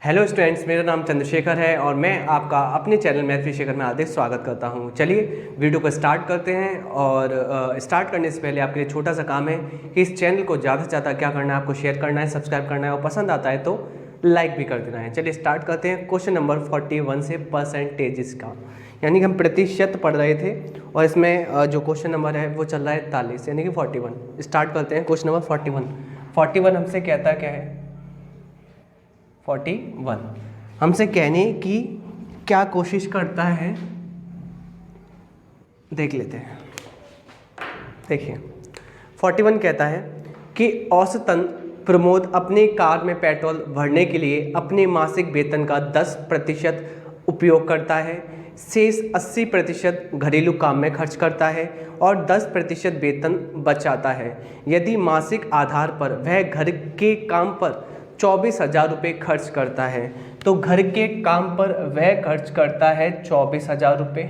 Hello students, मेरा नाम चंद्रशेखर है और मैं आपका अपने चैनल मैथ विद शेखर में हार्दिक स्वागत करता हूं। चलिए वीडियो को स्टार्ट करते हैं। और स्टार्ट करने से पहले आपके लिए छोटा सा काम है कि इस चैनल को ज़्यादा से ज़्यादा क्या करना है, आपको शेयर करना है, सब्सक्राइब करना है और पसंद आता है तो लाइक भी कर देना है। चलिए स्टार्ट करते हैं। क्वेश्चन नंबर 41 से परसेंटेजेस का, यानी कि हम प्रतिशत पढ़ रहे थे और इसमें जो क्वेश्चन नंबर है वो चल रहा है 41 यानी कि 41। स्टार्ट करते हैं। क्वेश्चन नंबर 41 हमसे कहता क्या है? 41 हमसे कहने की क्या कोशिश करता है, देख लेते हैं। देखिए 41 कहता है कि औसतन प्रमोद अपनी कार में पेट्रोल भरने के लिए अपने मासिक वेतन का 10% उपयोग करता है, शेष 80% घरेलू काम में खर्च करता है और 10% वेतन बचाता है। यदि मासिक आधार पर वह घर के काम पर 24,000 रुपये खर्च करता है, तो घर के काम पर वह खर्च करता है 24,000 रुपये।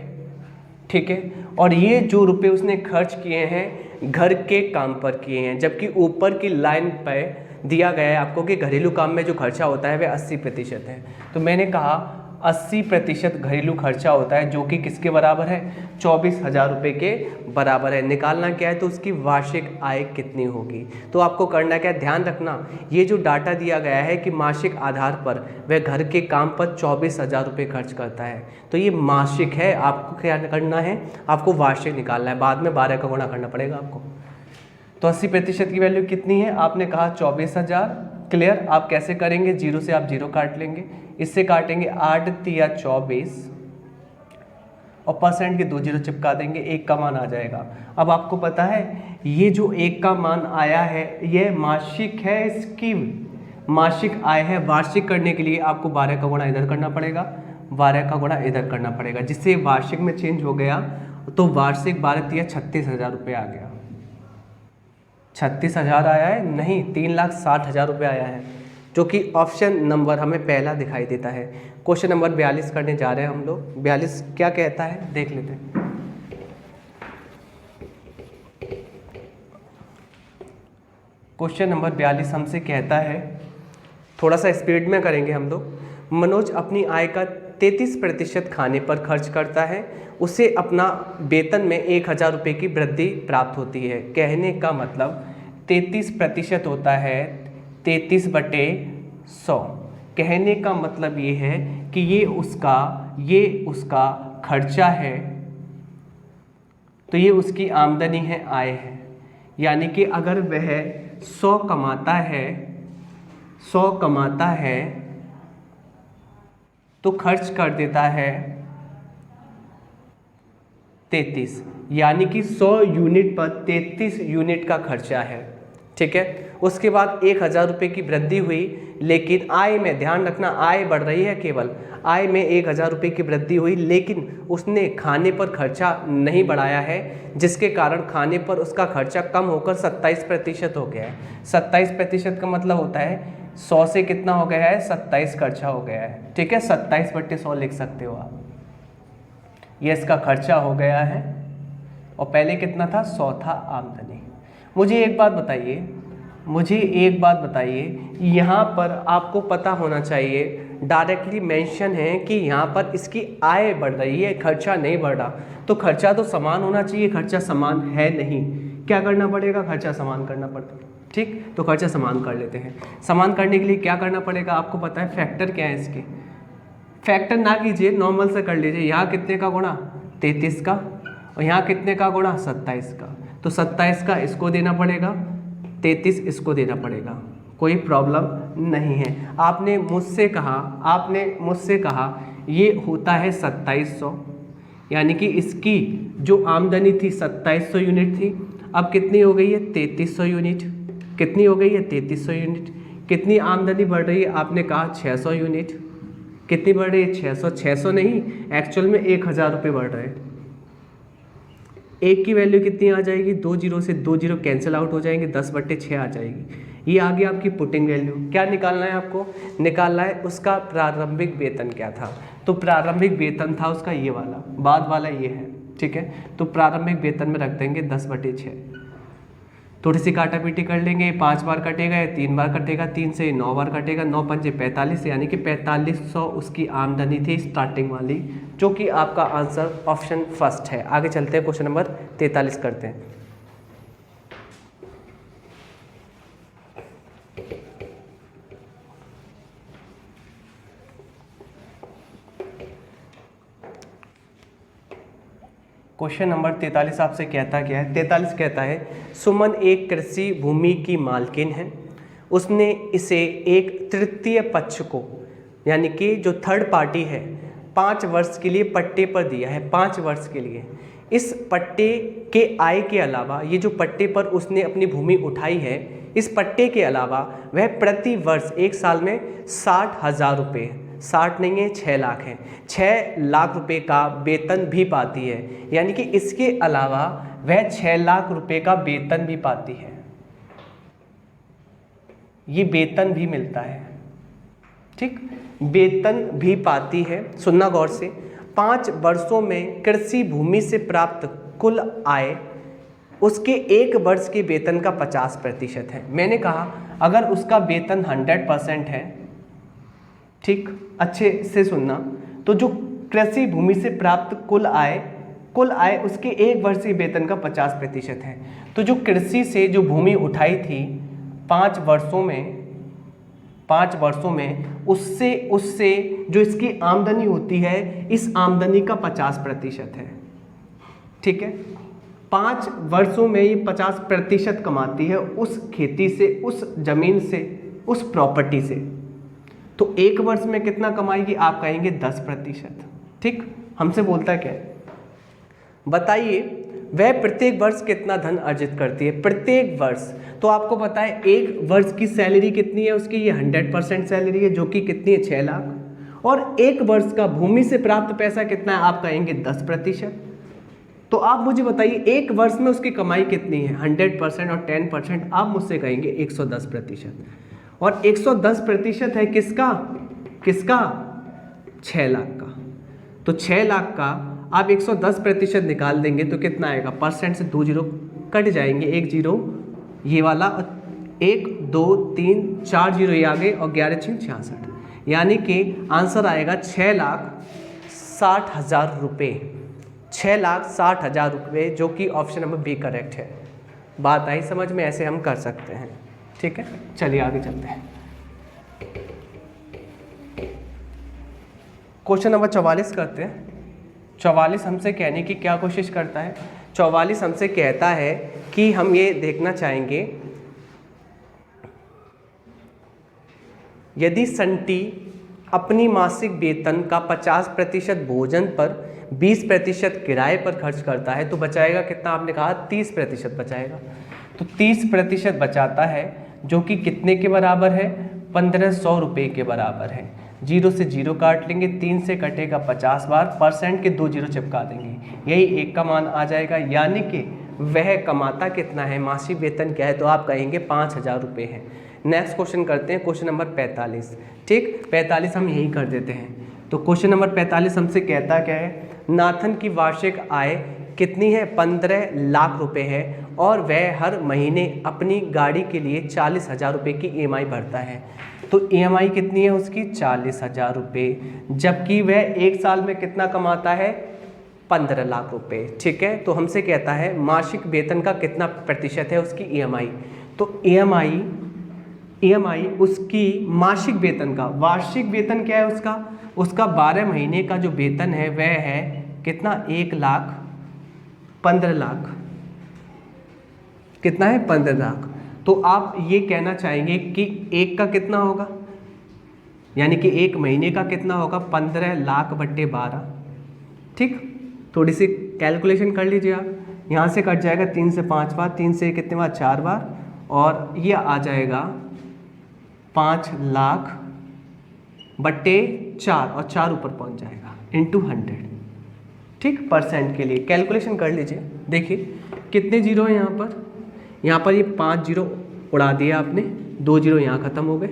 ठीक है, और ये जो रुपये उसने खर्च किए हैं घर के काम पर किए हैं, जबकि ऊपर की लाइन पे दिया गया है आपको कि घरेलू काम में जो खर्चा होता है वह 80% है। तो मैंने कहा 80% घरेलू खर्चा होता है, जो कि किसके बराबर है? 24,000 रुपये के बराबर है। निकालना क्या है? तो उसकी वार्षिक आय कितनी होगी। तो आपको करना क्या है, ध्यान रखना, ये जो डाटा दिया गया है कि मासिक आधार पर वह घर के काम पर 24,000 रुपये खर्च करता है, तो ये मासिक है। आपको क्या करना है? आपको वार्षिक निकालना है। बाद में 12 का गुणा करना पड़ेगा आपको। तो 80% की वैल्यू कितनी है? आपने कहा 24,000। क्लियर? आप कैसे करेंगे? जीरो से आप जीरो काट लेंगे, इससे काटेंगे 8 तिया 24 और परसेंट के 2 जीरो चिपका देंगे, 1 का मान आ जाएगा। अब आपको पता है ये जो 1 का मान आया है ये मासिक है, इसकी मासिक आय है। वार्षिक करने के लिए आपको 12 का गुणा इधर करना पड़ेगा, 12 का गुणा इधर करना पड़ेगा, जिससे वार्षिक में चेंज हो गया। तो वार्षिक 12 तिया 36,000 रुपये आ गया। 36,000 आया है? नहीं, 3,60,000 रुपये आया है, जो कि ऑप्शन नंबर हमें पहला दिखाई देता है। क्वेश्चन नंबर 42 करने जा रहे हैं हम लोग। 42 क्या कहता है, देख लेते हैं। क्वेश्चन नंबर 42 हमसे कहता है, थोड़ा सा स्पीड में करेंगे हम लोग। मनोज अपनी आय का 33% खाने पर खर्च करता है, उसे अपना वेतन में 1,000 रुपये की वृद्धि प्राप्त होती है। कहने का मतलब 33% होता है 33/100। कहने का मतलब ये है कि ये उसका खर्चा है, तो ये उसकी आमदनी है, आय है। यानी कि अगर वह 100 कमाता है तो खर्च कर देता है 33, यानी कि 100 यूनिट पर 33 यूनिट का खर्चा है। ठीक है, उसके बाद 1,000 रुपये की वृद्धि हुई, लेकिन आय में ध्यान रखना, आय बढ़ रही है, केवल आय में 1,000 रुपये की वृद्धि हुई, लेकिन उसने खाने पर खर्चा नहीं बढ़ाया है, जिसके कारण खाने पर उसका खर्चा कम होकर 27% हो गया है। 27% का मतलब होता है 100 से कितना हो गया है? 27 खर्चा हो गया है। ठीक है, 27/100 लिख सकते हो आप। ये इसका खर्चा हो गया है और पहले कितना था? 100 था आमदनी। मुझे एक बात बताइए, यहाँ पर आपको पता होना चाहिए, डायरेक्टली मेंशन है कि यहाँ पर इसकी आय बढ़ रही है, खर्चा नहीं बढ़ रहा। तो खर्चा तो समान होना चाहिए, खर्चा समान है नहीं। क्या करना पड़ेगा? खर्चा समान करना पड़ता है। ठीक, तो खर्चा समान कर लेते हैं। समान करने के लिए क्या करना पड़ेगा? आपको पता है फैक्टर क्या है इसके? फैक्टर ना कीजिए, नॉर्मल से कर लीजिए। यहाँ कितने का गुणा? 33 का, और यहाँ कितने का गुणा? 27 का। तो 27 का इसको देना पड़ेगा, 33 इसको देना पड़ेगा, कोई प्रॉब्लम नहीं है। आपने मुझसे कहा ये होता है 2700, यानी कि इसकी जो आमदनी थी 2700 यूनिट थी, अब कितनी हो गई है? 3300 यूनिट। कितनी हो गई है? 3300 यूनिट। कितनी आमदनी बढ़ रही है? आपने कहा 600 यूनिट। कितनी बढ़ रही है? 600 नहीं, एक्चुअल में 1,000 रुपये बढ़ रहे हैं। एक की वैल्यू कितनी आ जाएगी? 2 जीरो से 2 जीरो कैंसिल आउट हो जाएंगे, 10/6 आ जाएगी। ये आ गई आपकी पुटिंग वैल्यू। क्या निकालना है आपको? निकालना है उसका प्रारंभिक वेतन क्या था। तो प्रारंभिक वेतन था उसका ये वाला, बाद वाला ये है। ठीक है, तो प्रारंभिक वेतन में रख देंगे 10/6। थोड़ी सी काटा पीटी कर लेंगे, 5 बार कटेगा या 3 बार कटेगा, 3 से 9 बार कटेगा, 9 पंजे 45, यानी कि 4500 उसकी आमदनी थी स्टार्टिंग वाली, जो कि आपका आंसर ऑप्शन फर्स्ट है। आगे चलते हैं, क्वेश्चन नंबर 43 करते हैं। क्वेश्चन नंबर 43 आपसे कहता क्या है? 43 कहता है सुमन एक कृषि भूमि की मालकिन है। उसने इसे एक तृतीय पक्ष को, यानी कि जो थर्ड पार्टी है, 5 वर्ष के लिए पट्टे पर दिया है, 5 वर्ष के लिए। इस पट्टे के आय के अलावा, ये जो पट्टे पर उसने अपनी भूमि उठाई है, इस पट्टे के अलावा वह प्रति वर्ष 1 साल में 60,000 रुपये, 60 नहीं है 6 लाख है, 6 लाख रुपए का वेतन भी पाती है। यानी कि इसके अलावा वह 6 लाख रुपए का वेतन भी पाती है, ये वेतन भी मिलता है, ठीक, वेतन भी पाती है। सुनना गौर से, 5 वर्षों में कृषि भूमि से प्राप्त कुल आय उसके 1 वर्ष के वेतन का 50% है। मैंने कहा अगर उसका वेतन 100% है, ठीक, अच्छे से सुनना, तो जो कृषि भूमि से प्राप्त कुल आय उसके 1 वर्ष के वेतन का 50% है। तो जो कृषि से जो भूमि उठाई थी 5 वर्षों में उससे जो इसकी आमदनी होती है, इस आमदनी का 50% है, ठीक है। 5 वर्षों में ये 50% कमाती है उस खेती से, उस जमीन से, उस प्रॉपर्टी से। तो 1 वर्ष में कितना कमाएगी? आप कहेंगे 10%, ठीक। हमसे बोलता क्या है, बताइए वह प्रत्येक वर्ष कितना धन अर्जित करती है? प्रत्येक वर्ष, तो आपको पता है 1 वर्ष की सैलरी कितनी है उसकी, ये 100% सैलरी है, जो कि कितनी है 6 लाख। और 1 वर्ष का भूमि से प्राप्त पैसा कितना है? आप कहेंगे 10%। तो आप मुझे बताइए 1 वर्ष में उसकी कमाई कितनी है? 100% और 10%, आप मुझसे कहेंगे 110%। और 110% है किसका? 6 लाख का। तो 6 लाख का आप 110% निकाल देंगे तो कितना आएगा? परसेंट से 2 जीरो कट जाएंगे, 1 जीरो ये वाला, 1 2 3 4 जीरो ये आ गए और 11 6 66, यानी कि आंसर आएगा 6,60,000 रुपये, 6,60,000 रुपये, जो कि ऑप्शन नंबर बी करेक्ट है। बात आई समझ में? ऐसे हम कर सकते हैं, ठीक है। चलिए आगे चलते हैं। क्वेश्चन नंबर 44 करते हैं। 44 हमसे कहने की क्या कोशिश करता है? 44 हमसे कहता है कि हम ये देखना चाहेंगे, यदि संटी अपनी मासिक वेतन का 50% भोजन पर, 20% किराए पर खर्च करता है, तो बचाएगा कितना? आपने कहा 30% बचाएगा। तो 30% बचाता है, जो कि कितने के बराबर है? 1500 रुपये के बराबर है। 0 से 0 काट लेंगे, 3 से कटेगा 50 बार, परसेंट के 2 जीरो चिपका देंगे, यही 1 का मान आ जाएगा। यानी कि वह कमाता कितना है? मासिक वेतन क्या है? तो आप कहेंगे 5,000 रुपये है। नेक्स्ट क्वेश्चन करते हैं, क्वेश्चन नंबर 45, ठीक। 45 हम यही कर देते हैं। तो क्वेश्चन नंबर 45 हमसे कहता क्या है? नाथन की वार्षिक आय कितनी है? 15 लाख रुपए है और वह हर महीने अपनी गाड़ी के लिए 40,000 रुपये की EMI भरता है। तो EMI कितनी है उसकी? 40,000 रुपये, जबकि वह 1 साल में कितना कमाता है? 15 लाख रुपए, ठीक है। तो हमसे कहता है मासिक वेतन का कितना प्रतिशत है उसकी EMI। तो EMI उसकी मासिक वेतन का, वार्षिक वेतन क्या है उसका 12 महीने का जो वेतन है वह है कितना? 1,15 लाख। कितना है? 15 लाख। तो आप ये कहना चाहेंगे कि 1 का कितना होगा, यानी कि 1 महीने का कितना होगा? 15 लाख बट्टे 12, ठीक। थोड़ी सी कैलकुलेशन कर लीजिए आप, यहाँ से कट जाएगा 3 से 5 बार, 3 से कितने बार? 4 बार, और ये आ जाएगा 5 लाख बट्टे 4 और 4 ऊपर पहुँच जाएगा इंटू 100, ठीक। परसेंट के लिए कैलकुलेशन कर लीजिए। देखिए कितने जीरो हैं यहाँ पर ये 5 जीरो उड़ा दिया आपने, 2 जीरो यहाँ ख़त्म हो गए,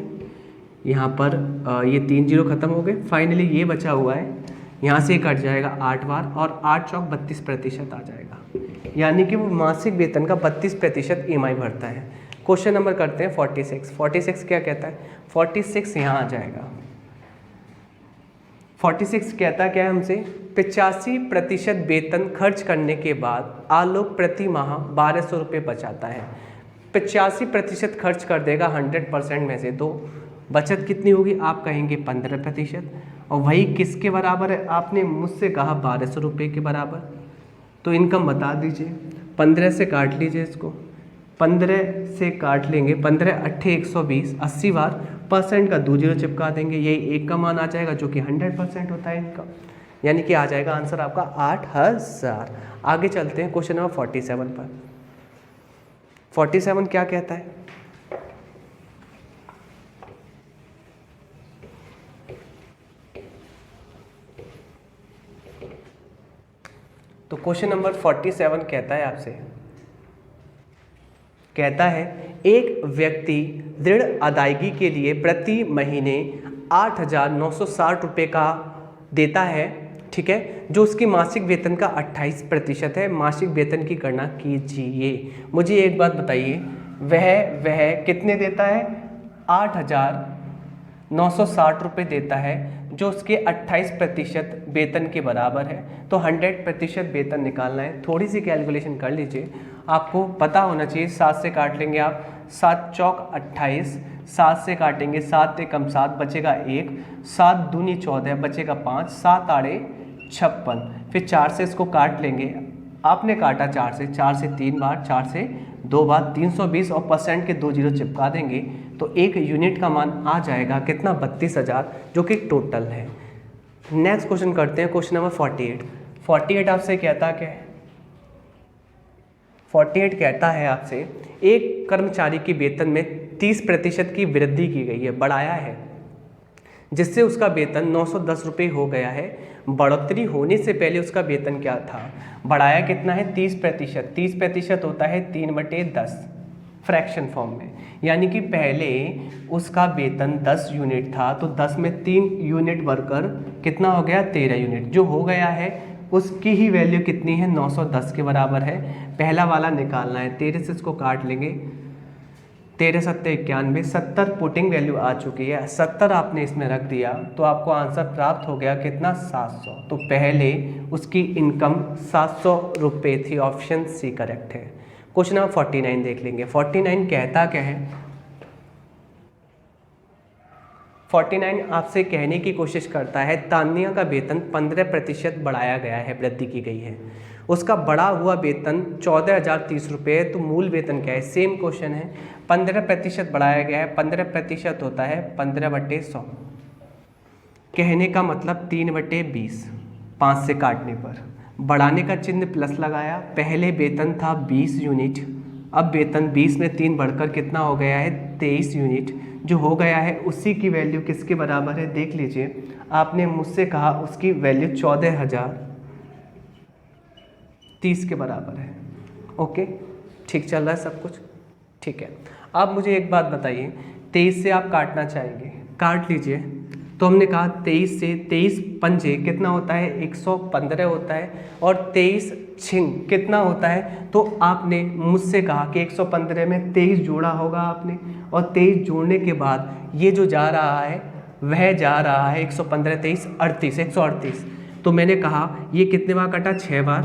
यहाँ पर ये 3 जीरो ख़त्म हो गए, फाइनली ये बचा हुआ है, यहाँ से कट जाएगा 8 बार और 8 चौक 32% आ जाएगा। यानी कि वो मासिक वेतन का 32% EMI भरता है। क्वेश्चन नंबर करते हैं 46। 46 क्या कहता है? 46 यहाँ आ जाएगा। 46 कहता क्या है हमसे? 85% वेतन खर्च करने के बाद आलोक प्रति माह 1200 रुपये बचाता है। 85% खर्च कर देगा 100% में से, तो बचत कितनी होगी? आप कहेंगे 15%। और वही किसके बराबर है? आपने मुझसे कहा 1200 रुपये के बराबर। तो इनकम बता दीजिए। 15 से काट लीजिए इसको, 15 से काट लेंगे, 15 अट्ठे 120, 80 बार परसेंट का 2 जीरो चिपका देंगे, यही एक का मान आ जाएगा जो कि 100% होता है इनका, यानी कि आ जाएगा आंसर आपका 8000। आगे चलते हैं क्वेश्चन नंबर 47 पर। 47 क्या कहता है? तो क्वेश्चन नंबर 47 कहता है आपसे, कहता है एक व्यक्ति ऋण अदायगी के लिए प्रति महीने 8,960 रुपये का देता है, ठीक है, जो उसकी मासिक वेतन का 28% है। मासिक वेतन की गणना कीजिए। मुझे एक बात बताइए, वह कितने देता है? 8,960 रुपये देता है, जो उसके 28% वेतन के बराबर है। तो 100% वेतन निकालना है। थोड़ी सी कैलकुलेशन कर लीजिए, आपको पता होना चाहिए। 7 से काट लेंगे आप, 7 चौक 28, 7 से काटेंगे 7 एकम 7, बचेगा 1, 7 दूनी 14, बचेगा 5, 7 आड़े 56, फिर 4 से इसको काट लेंगे। आपने काटा 4 से 3 बार, 4 से 2 बार, 320 और परसेंट के 2 जीरो चिपका देंगे तो एक यूनिट का मान आ जाएगा कितना? 32,000, जो कि टोटल है। नेक्स्ट क्वेश्चन करते हैं, क्वेश्चन नंबर 48। 48 आपसे कहता क्या है? 48 कहता है आपसे एक कर्मचारी की वेतन में 30% की वृद्धि की गई है, बढ़ाया है, जिससे उसका वेतन 910 रुपये हो गया है। बढ़ोतरी होने से पहले उसका वेतन क्या था? बढ़ाया कितना है? 30%। 30% होता है 3/10 फ्रैक्शन फॉर्म में, यानी कि पहले उसका वेतन 10 यूनिट था, तो 10 में 3 यूनिट बढ़कर कितना हो गया? 13 यूनिट। जो हो गया है उसकी ही वैल्यू कितनी है? 910 के बराबर है। पहला वाला निकालना है, 13 से इसको काट लेंगे, 13 सत्ते 91, 70 पुटिंग वैल्यू आ चुकी है, 70 आपने इसमें रख दिया तो आपको आंसर प्राप्त हो गया कितना? 700। तो पहले उसकी इनकम 700 रुपये थी। ऑप्शन सी करेक्ट है। क्वेश्चन नंबर 49 देख लेंगे। 49 कहता क्या है? 49 आपसे कहने की कोशिश करता है तान्या का वेतन 15% बढ़ाया गया है, वृद्धि की गई है। उसका बढ़ा हुआ वेतन 14,030 रुपये है, तो मूल वेतन क्या है? सेम क्वेश्चन है। 15% बढ़ाया गया है, 15% होता है 15/100। कहने का मतलब 3/20, 5 से काटने पर बढ़ाने का चिन्ह प्लस लगाया। पहले वेतन था 20 यूनिट, अब वेतन 20 में 3 बढ़कर कितना हो गया है? 23 यूनिट। जो हो गया है उसी की वैल्यू किसके बराबर है? देख लीजिए, आपने मुझसे कहा उसकी वैल्यू 14,030 के बराबर है। ओके, ठीक चल रहा है सब कुछ? ठीक है। अब मुझे एक बात बताइए, 23 से आप काटना चाहेंगे, काट लीजिए। तो हमने कहा 23 से 23 पंजे कितना होता है? 115 होता है, और 23 छिंग कितना होता है? तो आपने मुझसे कहा कि 115 में 23 जोड़ा होगा आपने, और 23 जोड़ने के बाद ये जो जा रहा है वह जा रहा है 115, 23, 38, 138। तो मैंने कहा ये कितने बार कटा? 6 बार,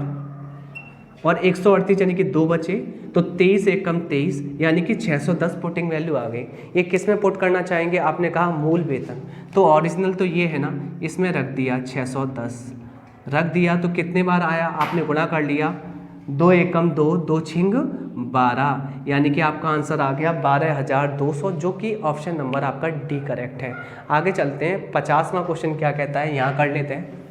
और 138 यानी कि 2 बचे, तो 23 एकम 23 यानी कि 610 पुटिंग वैल्यू आ गई। ये किस में पुट करना चाहेंगे? आपने कहा मूल वेतन, तो ओरिजिनल तो ये है ना, इसमें रख दिया 610, रख दिया तो कितने बार आया? आपने गुणा कर लिया, 2 एकम 2, 2 छिंग 12, यानी कि आपका आंसर आ गया 12,200, जो कि ऑप्शन नंबर आपका डी करेक्ट है। आगे चलते हैं। 50वां क्वेश्चन क्या कहता है, यहाँ कर लेते हैं।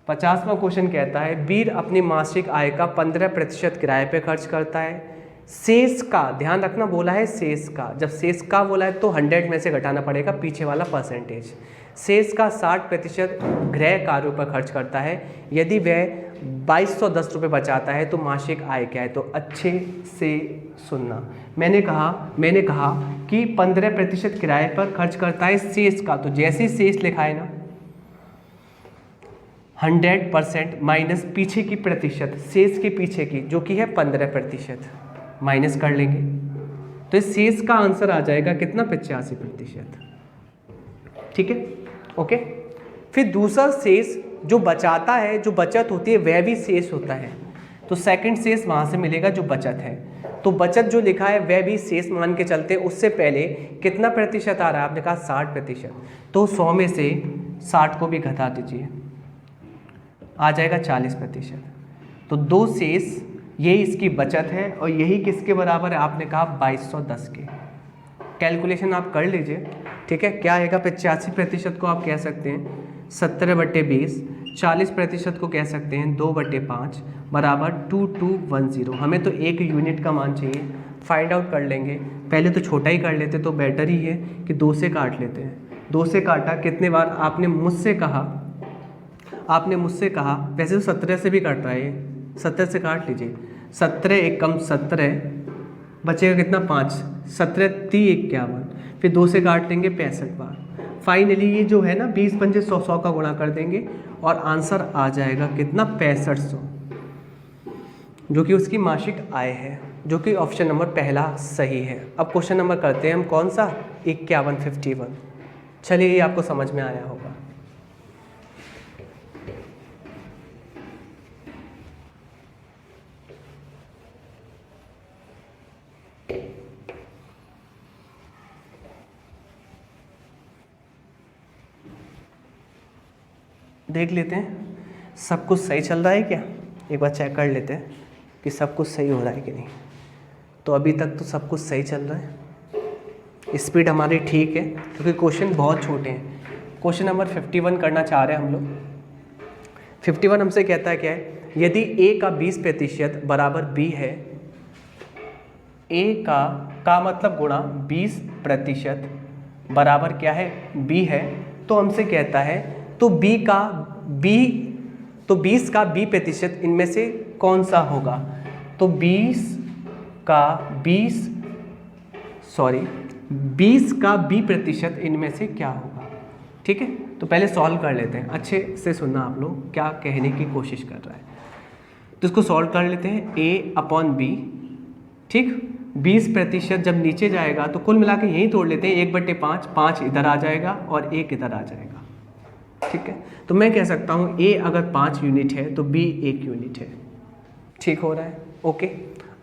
50वां क्वेश्चन कहता है वीर अपनी मासिक आय का 15% किराए पे खर्च करता है। शेष का, ध्यान रखना बोला है शेष का, जब शेष का बोला है तो 100 में से घटाना पड़ेगा पीछे वाला परसेंटेज। शेष का 60% गृह कार्यों पर खर्च करता है। यदि वह 2210 रुपये बचाता है तो मासिक आय क्या है? तो अच्छे से सुनना, मैंने कहा कि 15% किराए पर खर्च करता है शेष का, तो जैसे शेष लिखा है ना, 100% माइनस पीछे की प्रतिशत, शेष के पीछे की, जो कि है 15%, माइनस कर लेंगे तो इस शेष का आंसर आ जाएगा कितना, 85%। ठीक है, ओके। फिर दूसरा शेष जो बचाता है, जो बचत होती है, वह भी शेष होता है, तो सेकंड शेष वहाँ से मिलेगा जो बचत है। तो बचत जो लिखा है वह भी शेष मान के चलते हैं। उससे पहले कितना प्रतिशत आ रहा है, आपने कहा 60%, तो 100 में से 60 को भी घटा दीजिए, आ जाएगा 40%। तो दो शेष, यही इसकी बचत है और यही किसके बराबर है, आपने कहा 2210 के। कैलकुलेशन आप कर लीजिए, ठीक है। क्या आएगा, 85% को आप कह सकते हैं 70/20, 40% को कह सकते हैं 2/5 बराबर 2210। हमें तो एक यूनिट का मान चाहिए, फाइंड आउट कर लेंगे। पहले तो छोटा ही कर लेते तो बेटर ही है कि 2 से काट लेते हैं। 2 से काटा कितने बार, आपने मुझसे कहा, वैसे तो 17 से भी काट रहा है, 17 से काट लीजिए, 17 एक कम 17, बचेगा कितना 5, 17 3 51, फिर 2 से काट लेंगे 65 बार। फाइनली ये जो है ना 20 पंजे 100, 100 का गुणा कर देंगे और आंसर आ जाएगा कितना, 6500, जो कि उसकी मासिक आय है, जो कि ऑप्शन नंबर पहला सही है। अब क्वेश्चन नंबर करते हैं हम कौन सा, 51 चलिए ये आपको समझ में आया होगा। देख लेते हैं सब कुछ सही चल रहा है क्या, एक बार चेक कर लेते हैं कि सब कुछ सही हो रहा है कि नहीं। तो अभी तक तो सब कुछ सही चल रहा है, स्पीड हमारी ठीक है, क्योंकि क्वेश्चन बहुत छोटे हैं। क्वेश्चन नंबर 51 करना चाह रहे हैं हम लोग। 51 हमसे कहता है क्या है, यदि a का 20% बराबर b है, a का मतलब गुणा 20% बराबर क्या है, b है, तो हमसे कहता है तो 20 का 20% इनमें से कौन सा होगा। तो 20 का 20% इनमें से क्या होगा। ठीक है, तो पहले सॉल्व कर लेते हैं, अच्छे से सुनना आप लोग क्या कहने की कोशिश कर रहा है। तो इसको सॉल्व कर लेते हैं, a/b, ठीक। 20% जब नीचे जाएगा तो कुल मिला के यहीं तोड़ लेते हैं, 1/5, 5 इधर आ जाएगा और 1 इधर आ जाएगा। ठीक है, तो मैं कह सकता हूँ a अगर 5 यूनिट है तो b 1 यूनिट है। ठीक हो रहा है, ओके।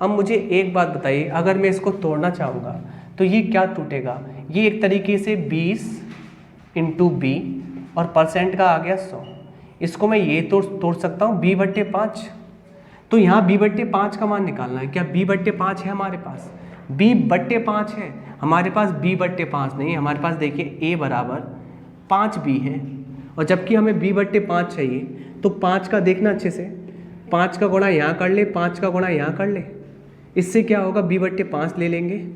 अब मुझे एक बात बताइए, अगर मैं इसको तोड़ना चाहूँगा तो ये क्या टूटेगा, ये एक तरीके से 20 × b और परसेंट का आ गया 100। इसको मैं ये तोड़ सकता हूँ b/5। तो यहाँ b/5 का मान निकालना है। क्या b/5 है हमारे पास, b/5 है हमारे पास, b/5 नहीं, हमारे पास देखिए a बराबर 5b है, और जबकि हमें b/5 चाहिए। तो 5 का देखना अच्छे से, 5 का गुणा यहाँ कर ले, 5 का गुणा यहाँ कर ले, इससे क्या होगा, b/5 ले लेंगे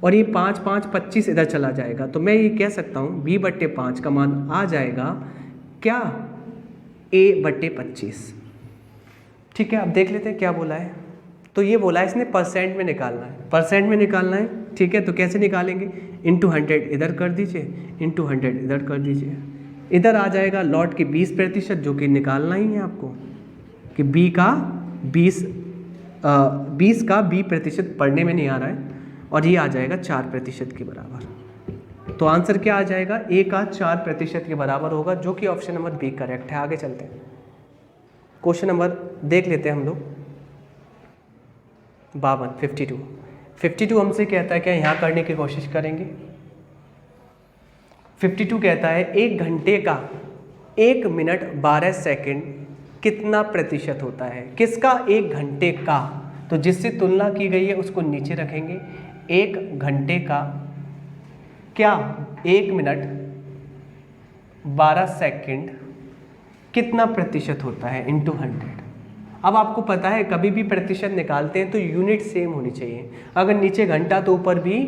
और ये 5 5 25 इधर चला जाएगा। तो मैं ये कह सकता हूँ b/5 का मान आ जाएगा क्या, a/25। ठीक है, अब देख लेते हैं क्या बोला है। तो ये बोला है इसने परसेंट में निकालना है, परसेंट में निकालना है। ठीक है, तो कैसे निकालेंगे, × 100 इधर कर दीजिए, × 100 इधर कर दीजिए, इधर आ जाएगा लौट के 20%, जो कि निकालना ही है आपको कि 20 का 20% पढ़ने में नहीं आ रहा है, और ये आ जाएगा 4% के बराबर। तो आंसर क्या आ जाएगा, a का 4% के बराबर होगा, जो कि ऑप्शन नंबर बी करेक्ट है। आगे चलते हैं, क्वेश्चन नंबर देख लेते हैं हम लोग 52 हमसे कहता है क्या, यहाँ करने की कोशिश करेंगे। 52 कहता है 1 घंटे का 1 मिनट 12 सेकंड कितना प्रतिशत होता है। किसका, 1 घंटे का, तो जिससे तुलना की गई है उसको नीचे रखेंगे। 1 घंटे का क्या, 1 मिनट 12 सेकंड कितना प्रतिशत होता है, × 100। अब आपको पता है कभी भी प्रतिशत निकालते हैं तो यूनिट सेम होनी चाहिए। अगर नीचे घंटा तो ऊपर भी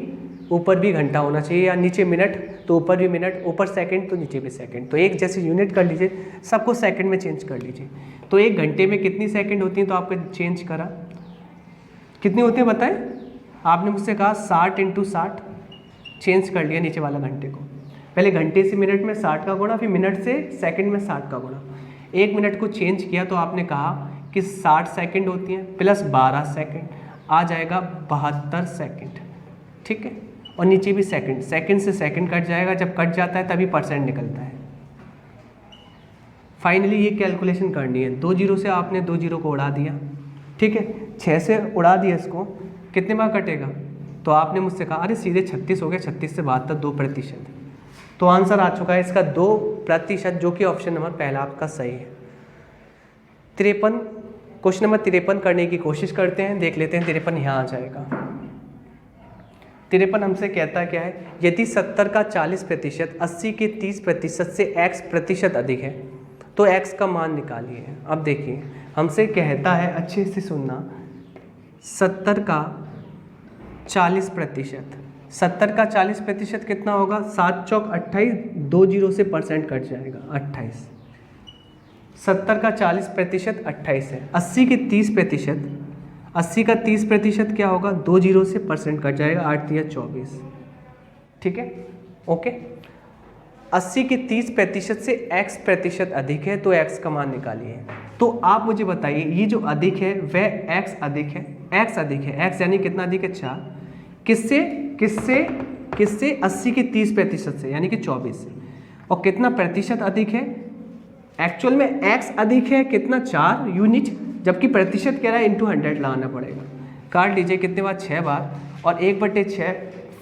घंटा होना चाहिए, या नीचे मिनट तो ऊपर भी मिनट, ऊपर सेकंड तो नीचे भी सेकंड। तो एक जैसे यूनिट कर लीजिए, सबको सेकंड में चेंज कर लीजिए। तो 1 घंटे में कितनी सेकंड होती हैं, तो आपको चेंज करा, कितनी होती है बताएं। आपने मुझसे कहा 60 × 60, चेंज कर लिया नीचे वाला घंटे को। पहले घंटे से मिनट में 60 का गुणा, फिर मिनट से सेकंड में 60 का गुणा। 1 मिनट को चेंज किया तो आपने कहा कि 60 सेकंड होती हैं प्लस 12 सेकंड आ जाएगा 72 सेकंड, ठीक है। और नीचे भी सेकंड, सेकंड से सेकंड कट जाएगा, जब कट जाता है तभी परसेंट निकलता है। फाइनली ये कैलकुलेशन करनी है। 2 जीरो से आपने 2 जीरो को उड़ा दिया, ठीक है। 6 से उड़ा दिया इसको, कितने बार कटेगा? तो आपने मुझसे कहा अरे सीधे 36 हो गया, 36 से 72 2%। तो आंसर आ चुका है इसका 2%, जो कि ऑप्शन नंबर पहला आपका सही है। 53, क्वेश्चन नंबर 53 करने की कोशिश करते हैं, देख लेते हैं 53 यहाँ आ जाएगा। 53 हमसे कहता क्या है, यदि 70 का 40%, 80 के 30% से x प्रतिशत अधिक है तो x का मान निकालिए। अब देखिए हमसे कहता है, अच्छे से सुनना, 70 का 40%, 70 का 40% कितना होगा? 7 चौक 28, 2 जीरो से परसेंट कट जाएगा 28। 70 का 40% 28 है। 80 के 30%, 80 का 30% क्या होगा? 2 जीरो से परसेंट कट जाएगा, 8 या 24, ठीक है, ओके। 80 के 30% से x प्रतिशत अधिक है तो x का मान निकालिए। तो आप मुझे बताइए ये जो अधिक है वह x अधिक है, x अधिक है, x यानी कितना अधिक है? 4। किससे किससे किससे? 80 के 30% से यानी कि 24 से। और कितना प्रतिशत अधिक है? एक्चुअल में x अधिक है कितना? 4 यूनिट, जबकि प्रतिशत कह रहा है इंटू 100 लगाना पड़ेगा। काट लीजिए कितने बार? 6 बार, और 1/6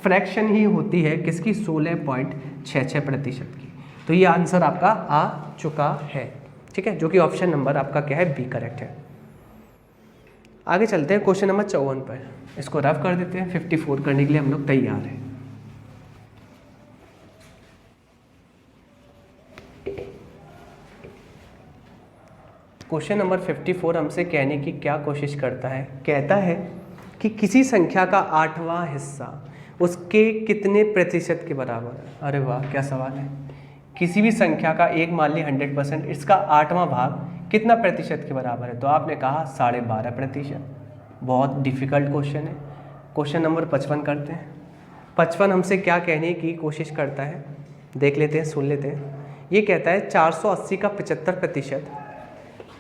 फ्रैक्शन ही होती है किसकी? 16.66% की। तो ये आंसर आपका आ चुका है, ठीक है, जो कि ऑप्शन नंबर आपका क्या है? बी करेक्ट है। आगे चलते हैं क्वेश्चन नंबर 54 पर, इसको रफ कर देते हैं। 54 करने के लिए हम लोग तैयार हैं। क्वेश्चन नंबर 54 हमसे कहने की क्या कोशिश करता है? कहता है कि किसी संख्या का 8वां हिस्सा उसके कितने प्रतिशत के बराबर है? अरे वाह, क्या सवाल है। किसी भी संख्या का एक मान ली 100%, इसका 8वां भाग कितना प्रतिशत के बराबर है? तो आपने कहा 12.5%। बहुत डिफिकल्ट क्वेश्चन है। क्वेश्चन नंबर 55 करते हैं। 55 हमसे क्या कहने की कोशिश करता है? देख लेते हैं, सुन लेते हैं। ये कहता है 480 का 75%,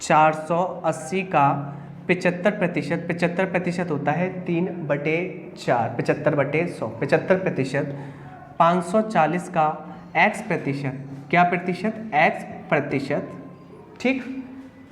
480 का 75%, 75% होता है 3/4, 75/100, 75%। 540 का x प्रतिशत, क्या प्रतिशत? x प्रतिशत, ठीक,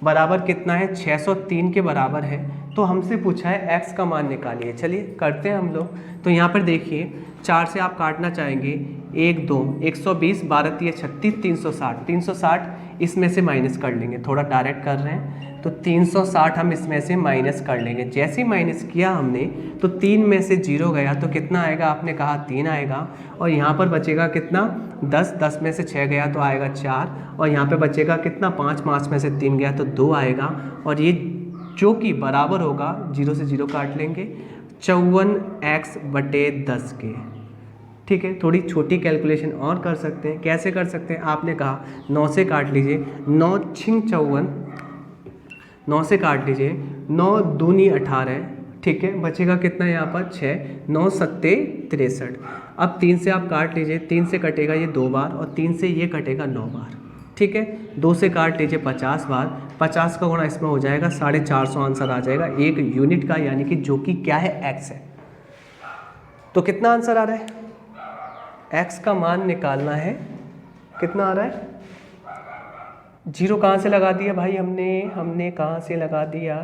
बराबर कितना है? 603 के बराबर है। तो हमसे पूछा है x का मान निकालिए। चलिए करते हैं हम लोग। तो यहाँ पर देखिए 4 से आप काटना चाहेंगे, 1 2, 120, 12 3 36, 360, 360 इसमें से माइनस कर लेंगे। थोड़ा डायरेक्ट कर रहे हैं तो 360 हम इसमें से माइनस कर लेंगे। जैसे ही माइनस किया हमने तो 3 में से 0 गया तो कितना आएगा? आपने कहा 3 आएगा। और यहाँ पर बचेगा कितना? 10, 10 में से 6 गया तो आएगा 4। और यहाँ पे बचेगा कितना? 5, 5 में से 3 गया तो 2 आएगा। और ये जो कि बराबर होगा, 0 से 0 काट लेंगे, 54x/10 के, ठीक है। थोड़ी छोटी कैलकुलेशन और कर सकते हैं। कैसे कर सकते हैं? आपने कहा 9 से काट लीजिए, 9 छिंग 54, 9 से काट लीजिए, 9 दूनी 18, ठीक है। बचेगा कितना यहाँ पर? 6, 9 सत्ते 63। अब 3 से आप काट लीजिए, 3 से कटेगा ये 2 बार और 3 से ये कटेगा 9 बार, ठीक है। 2 से काट लीजिए 50 बार, 50 का गुणा इसमें हो जाएगा 450 आंसर आ जाएगा 1 यूनिट का, यानी कि जो कि क्या है? x है। तो कितना आंसर आ रहा है? x का मान निकालना है। कितना आ रहा है? 0 कहाँ से लगा दिया भाई? हमने कहाँ से लगा दिया?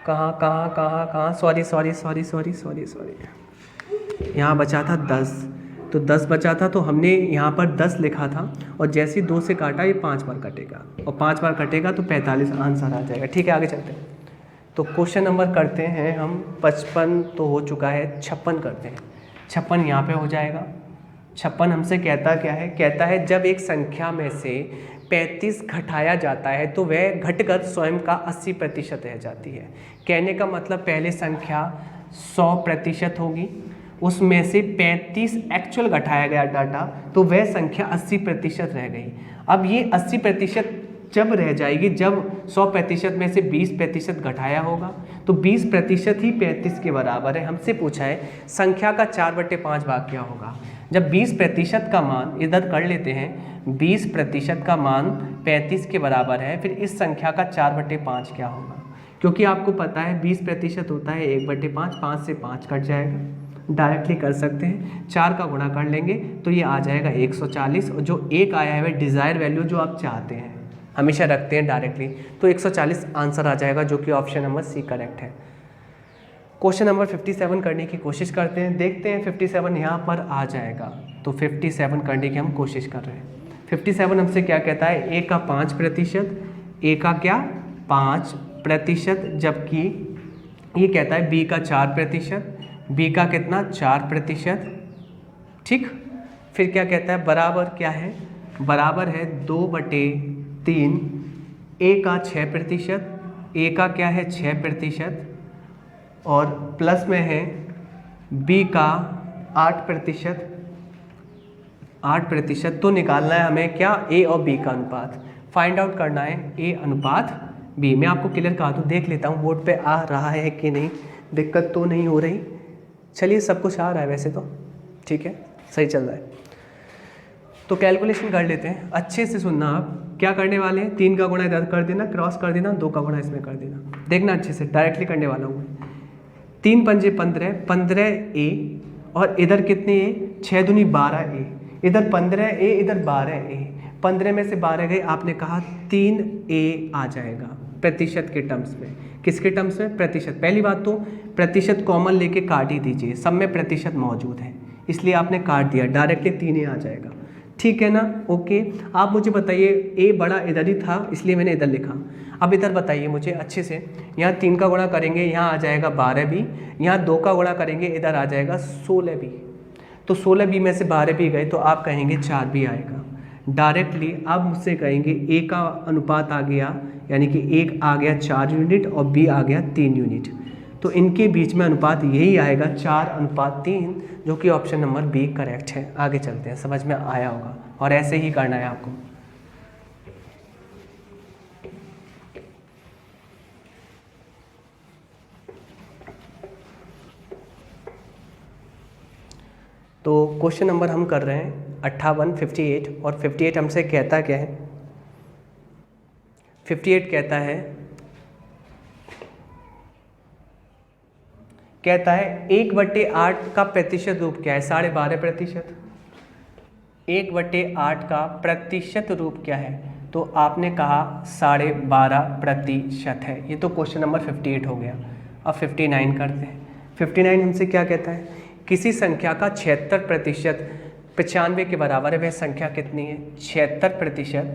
कहाँ? सॉरी, यहाँ बचा था 10, तो 10 बचा था तो हमने यहाँ पर 10 लिखा था। और जैसे ही 2 से काटा ये 5 बार कटेगा, और 5 बार कटेगा तो 45 आंसर आ जाएगा, ठीक है। आगे चलते हैं। तो क्वेश्चन नंबर करते हैं हम 55 तो हो चुका है, 56 करते हैं। 56 यहाँ पे हो जाएगा। 56 हमसे कहता क्या है? कहता है जब एक संख्या में से 35 घटाया जाता है तो वह घटकर स्वयं का 80% रह जाती है। कहने का मतलब पहले संख्या 100% होगी, उसमें से 35 एक्चुअल घटाया गया डाटा तो वह संख्या 80% रह गई। अब ये 80% जब रह जाएगी जब 100% में से 20% घटाया होगा, तो 20% ही 35 के बराबर है। हमसे पूछा है संख्या का 4/5 भाग क्या होगा? जब 20% का मान इधर कर लेते हैं, 20% का मान 35 के बराबर है, फिर इस संख्या का 4/5 क्या होगा? क्योंकि आपको पता है 20% होता है 1/5, 5 से 5 कट जाएगा, डायरेक्टली कर सकते हैं, 4 का गुणा कर लेंगे तो ये आ जाएगा 140, और जो एक आया है वह डिज़ायर वैल्यू जो आप चाहते हैं हमेशा रखते हैं डायरेक्टली, तो 140 आंसर आ जाएगा, जो कि ऑप्शन नंबर सी करेक्ट है। क्वेश्चन नंबर 57 करने की कोशिश करते हैं, देखते हैं 57 यहाँ पर आ जाएगा, तो 57 करने की हम कोशिश कर रहे हैं। 57 हमसे क्या कहता है? ए का 5%, ए का क्या 5%, जबकि ये कहता है बी का 4%, बी का कितना 4%, ठीक। फिर क्या कहता है? बराबर क्या है? बराबर है 2/3, ए का 6%, ए का क्या है 6%, और प्लस में है बी का 8%, तो निकालना है हमें क्या? ए और बी का अनुपात फाइंड आउट करना है, ए अनुपात बी। मैं आपको क्लियर करा दूँ, देख लेता हूँ बोर्ड पे आ रहा है कि नहीं, दिक्कत तो नहीं हो रही। चलिए सब कुछ आ रहा है वैसे तो, ठीक है, सही चल रहा है। तो कैलकुलेशन कर लेते हैं, अच्छे से सुनना। आप क्या करने वाले हैं? 3 का गुणा इधर कर देना, क्रॉस कर देना, 2 का गुणा इसमें कर देना, देखना अच्छे से, डायरेक्टली करने वाला हूँ मैं। 3 पंजे 15, 15 ए, और इधर कितने ए? 6 दूनी 12 ए, इधर 15 ए, इधर 12 ए, 15 में से 12 गए, आपने कहा 3 ए आ जाएगा प्रतिशत के टर्म्स में। किसके टर्म्स में? प्रतिशत। पहली बात तो प्रतिशत कॉमन लेके काट ही दीजिए, सब में प्रतिशत मौजूद है, इसलिए आपने काट दिया, डायरेक्टली 3 ए आ जाएगा, ठीक है ना? ओके। आप मुझे बताइए, ए बड़ा इधर ही था इसलिए मैंने इधर लिखा। अब इधर बताइए मुझे अच्छे से, यहाँ 3 का गुणा करेंगे, यहाँ आ जाएगा 12 बी, यहाँ 2 का गुणा करेंगे, इधर आ जाएगा 16 बी, तो 16 बी में से 12 बी गए तो आप कहेंगे 4 बी आएगा। डायरेक्टली आप मुझसे कहेंगे ए का अनुपात आ गया, यानी कि एक आ गया 4 यूनिट और बी आ गया 3 यूनिट, तो इनके बीच में अनुपात यही आएगा 4:3, जो कि ऑप्शन नंबर बी करेक्ट है। आगे चलते हैं, समझ में आया होगा, और ऐसे ही करना है आपको। तो क्वेश्चन नंबर हम कर रहे हैं 58, 58, और 58 हमसे कहता क्या है? 58 कहता है 1/8 का प्रतिशत रूप क्या है? 12.5%। 1/8 का प्रतिशत रूप क्या है? तो आपने कहा 12.5% है। ये तो क्वेश्चन नंबर 58 हो गया। अब 59 करते हैं। 59 हमसे क्या कहता है? किसी संख्या का 76% 95 के बराबर है, वह संख्या कितनी है? 76%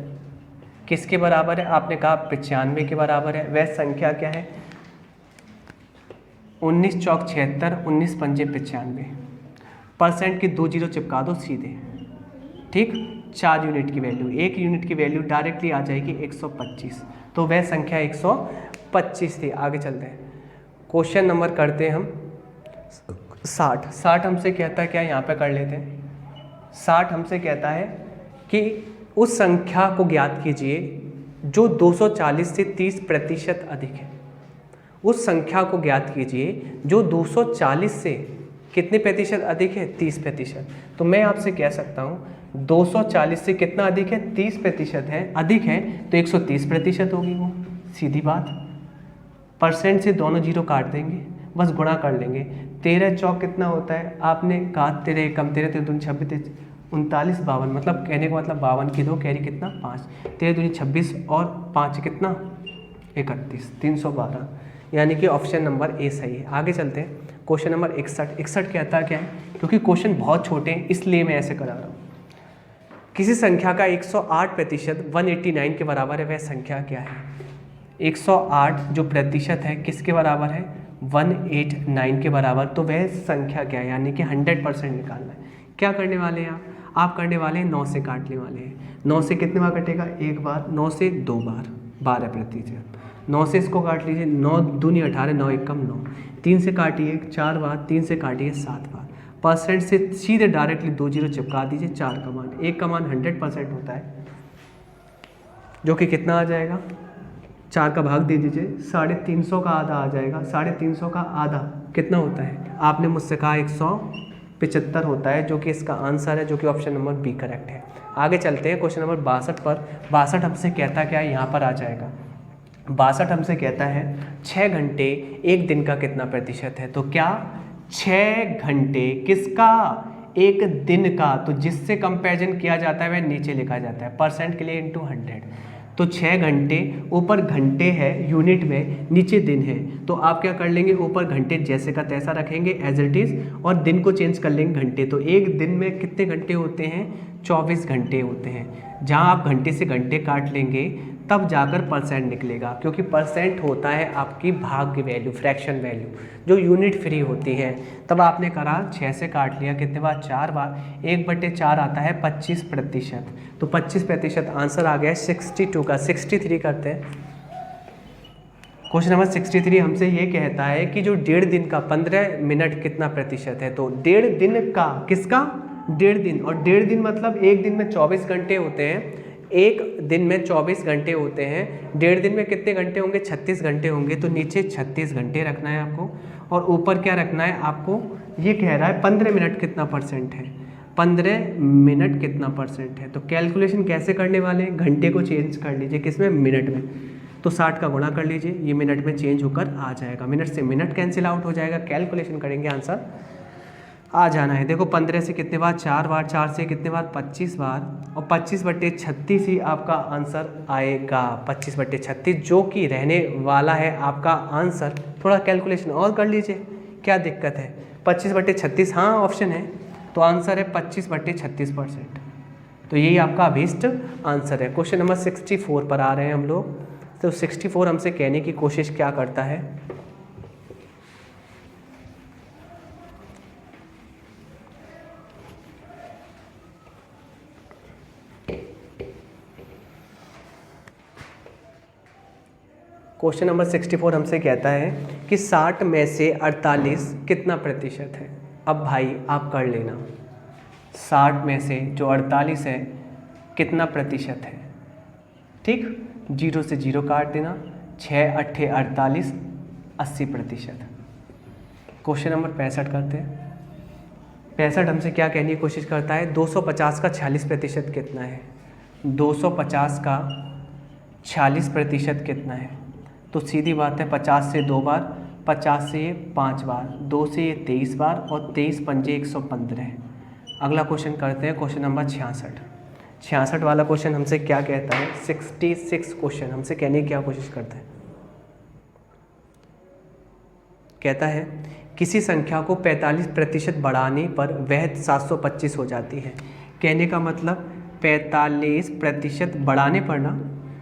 किसके बराबर है? आपने कहा 95 के बराबर है, वह संख्या क्या है? 19 चौक 76, 19 पंजे 95, परसेंट की 2 जीरो चिपका दो सीधे, ठीक। 4 यूनिट की वैल्यू, 1 यूनिट की वैल्यू डायरेक्टली आ जाएगी 125, तो वह संख्या 125 थी। आगे चलते हैं, क्वेश्चन नंबर करते हैं हम 60 हमसे कहता है क्या? यहाँ पे कर लेते हैं। 60 हमसे कहता है कि उस संख्या को ज्ञात कीजिए जो 240 से 30% अधिक है। उस संख्या को ज्ञात कीजिए जो 240 से कितने प्रतिशत अधिक है? 30%। तो मैं आपसे कह सकता हूँ 240 से कितना अधिक है? 30% है, अधिक है, तो 130% होगी वो, सीधी बात। परसेंट से दोनों जीरो काट देंगे, बस गुणा कर लेंगे। 13 चौक कितना होता है? आपने कहा 13 कम 13 13 26 39 52, मतलब कहने का मतलब 52 की 2 कैरी कितना? 5, 13 दूनी 26 और 5 कितना? 31, 312, यानी कि ऑप्शन नंबर ए सही है। आगे चलते हैं, क्वेश्चन नंबर 61 कहता है क्या है? क्योंकि क्वेश्चन बहुत छोटे हैं इसलिए मैं ऐसे करा रहा हूँ। किसी संख्या का 108% 189 के बराबर है, वह संख्या क्या है? 108 जो प्रतिशत है किसके बराबर है? 189 के बराबर, तो वह संख्या क्या है? यानी कि 100% निकालना है। क्या करने वाले हैं आप करने वाले हैं 9 से काटने वाले हैं। 9 से कितने बार कटेगा? एक बार। 9 से 2 बार, 12%। 9 से इसको काट लीजिए, 9 दूनी 18, 9 एक कम 9। 3 से काटिए 4 बार, 3 से काटिए 7 बार। परसेंट से सीधे डायरेक्टली 2 जीरो चिपका दीजिए, 4 का मान, 1 का मान 100% होता है, जो कि कितना आ जाएगा? 4 का भाग दे दीजिए, 350 का आधा आ जाएगा। 350 का आधा कितना होता है? आपने मुझसे कहा 75 होता है, जो कि इसका आंसर है, जो कि ऑप्शन नंबर बी करेक्ट है। आगे चलते हैं क्वेश्चन नंबर 62 पर। 62 हमसे कहता क्या है, यहाँ पर आ जाएगा। 62 हमसे कहता है 6 घंटे एक दिन का कितना प्रतिशत है। तो क्या 6 घंटे किसका, एक दिन का, तो जिससे कंपैरिजन किया जाता है वह नीचे लिखा जाता है परसेंट के लिए इंटू 100। तो 6 घंटे, ऊपर घंटे है यूनिट में, नीचे दिन है, तो आप क्या कर लेंगे, ऊपर घंटे जैसे का तैसा रखेंगे एज इट इज़, और दिन को चेंज कर लेंगे घंटे। तो एक दिन में कितने घंटे होते हैं, 24 घंटे होते हैं। जहाँ आप घंटे से घंटे काट लेंगे तब जाकर परसेंट निकलेगा, क्योंकि परसेंट होता है आपकी भाग्य वैल्यू, फ्रैक्शन वैल्यू, जो यूनिट फ्री होती है। तब आपने करा 6 से काट लिया, कितने बार, 4 बार, 1/4 आता है 25%। तो 25% आंसर आ गया है 62 का। 63 करते हैं। क्वेश्चन नंबर 63 हमसे ये कहता है कि जो 1.5 दिन का 15 मिनट कितना प्रतिशत है। तो 1.5 दिन का, किसका, 1.5 दिन, और 1.5 दिन मतलब एक दिन में 24 घंटे होते हैं, एक दिन में 24 घंटे होते हैं। 1.5 दिन में कितने घंटे होंगे, 36 घंटे होंगे। तो नीचे 36 घंटे रखना है आपको, और ऊपर क्या रखना है आपको, ये कह रहा है 15 मिनट कितना परसेंट है, 15 मिनट कितना परसेंट है। तो कैलकुलेशन कैसे करने वाले हैं, घंटे को चेंज कर लीजिए, किसमें, मिनट में। तो 60 का गुणा कर लीजिए, ये मिनट में चेंज होकर आ जाएगा, मिनट से मिनट कैंसिल आउट हो जाएगा, कैलकुलेशन करेंगे आंसर आ जाना है। देखो 15 से कितने बार, 4 बार, 4 से कितने बार, 25 बार, और 25/36 ही आपका आंसर आएगा, 25/36, जो कि रहने वाला है आपका आंसर। थोड़ा कैलकुलेशन और कर लीजिए, क्या दिक्कत है, 25/36 हाँ ऑप्शन है, तो आंसर है 25/36%। तो यही आपका अभीष्ट आंसर है। क्वेश्चन नंबर 64 पर आ रहे हैं हम लोग। तो 64 हमसे कहने की कोशिश क्या करता है, क्वेश्चन नंबर 64 हमसे कहता है कि 60 में से 48 कितना प्रतिशत है। अब भाई आप कर लेना, 60 में से जो 48 है कितना प्रतिशत है, ठीक, 0 से 0 काट देना, 6 8 48, 80%। क्वेश्चन नंबर 65 करते हैं। 65 हमसे क्या कहने की कोशिश करता है, 250 का 46% कितना है, 250 का 46% कितना है। तो सीधी बात है, 50 से 2 बार, 50 से ये 5 बार, 2 से ये 23 बार, और 23 पंजे 115। अगला क्वेश्चन करते हैं, क्वेश्चन नंबर 66। 66 वाला क्वेश्चन हमसे क्या कहता है, 66 क्वेश्चन हमसे कहने की क्या कोशिश करता है, कहता है किसी संख्या को 45% बढ़ाने पर वह 725 हो जाती है। कहने का मतलब 45% बढ़ाने पर ना,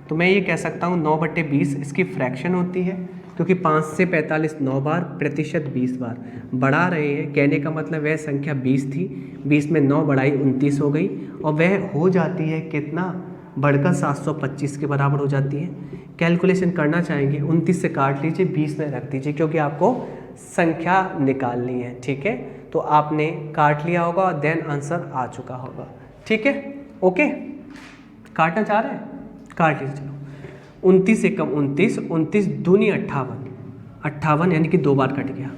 तो मैं ये कह सकता हूँ 9/20 इसकी फ्रैक्शन होती है, क्योंकि 5 से 45 9 बार, प्रतिशत 20 बार बढ़ा रहे हैं। कहने का मतलब वह संख्या 20 थी, 20 में 9 बढ़ाई 29 हो गई, और वह हो जाती है कितना, बढ़कर 725 के बराबर हो जाती है। कैलकुलेशन करना चाहेंगे, 29 से काट लीजिए, 20 में रख दीजिए, क्योंकि आपको संख्या निकालनी है, ठीक है। तो आपने काट लिया होगा, देन आंसर आ चुका होगा, ठीक है, ओके। काटना चाह रहे हैं, काट लीजिए। चलो 29 से कम 29, 29 दूनी 58, 58 यानी कि 2 बार कट गया।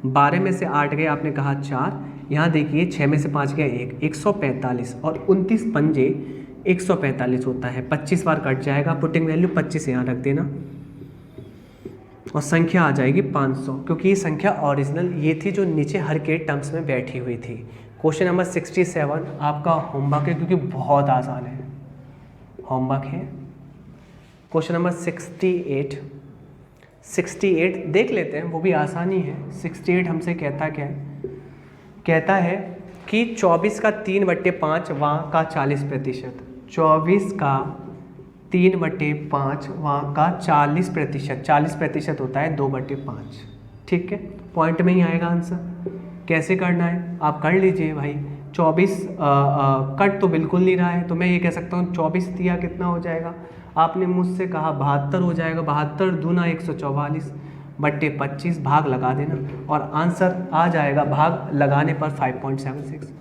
12 में से 8 गए, आपने कहा 4, यहाँ देखिए 6 में से 5 गया 1, 145, और 29 पंजे 145 होता है, 25 बार कट जाएगा, पुटिंग वैल्यू 25 यहाँ रख देना, और संख्या आ जाएगी 500, क्योंकि ये संख्या ओरिजिनल ये थी जो नीचे हर के टर्म्स में बैठी हुई थी। क्वेश्चन नंबर 67 आपका होमवर्क है, क्योंकि बहुत आसान है, होमवर्क है। क्वेश्चन नंबर 68 देख लेते हैं, वो भी आसानी है। 68 हमसे कहता क्या है, कहता है कि 24 का 3/5 वहाँ का 40%, 24 का 3/5 वहाँ का 40%, 40% होता है 2/5, ठीक है, पॉइंट में ही आएगा आंसर। कैसे करना है आप कर लीजिए भाई। 24 कट तो बिल्कुल नहीं रहा है, तो मैं ये कह सकता हूँ 24 दिया कितना हो जाएगा, आपने मुझसे कहा 72 हो जाएगा, 72 दूना 144/25, भाग लगा देना, और आंसर आ जाएगा भाग लगाने पर 5.76।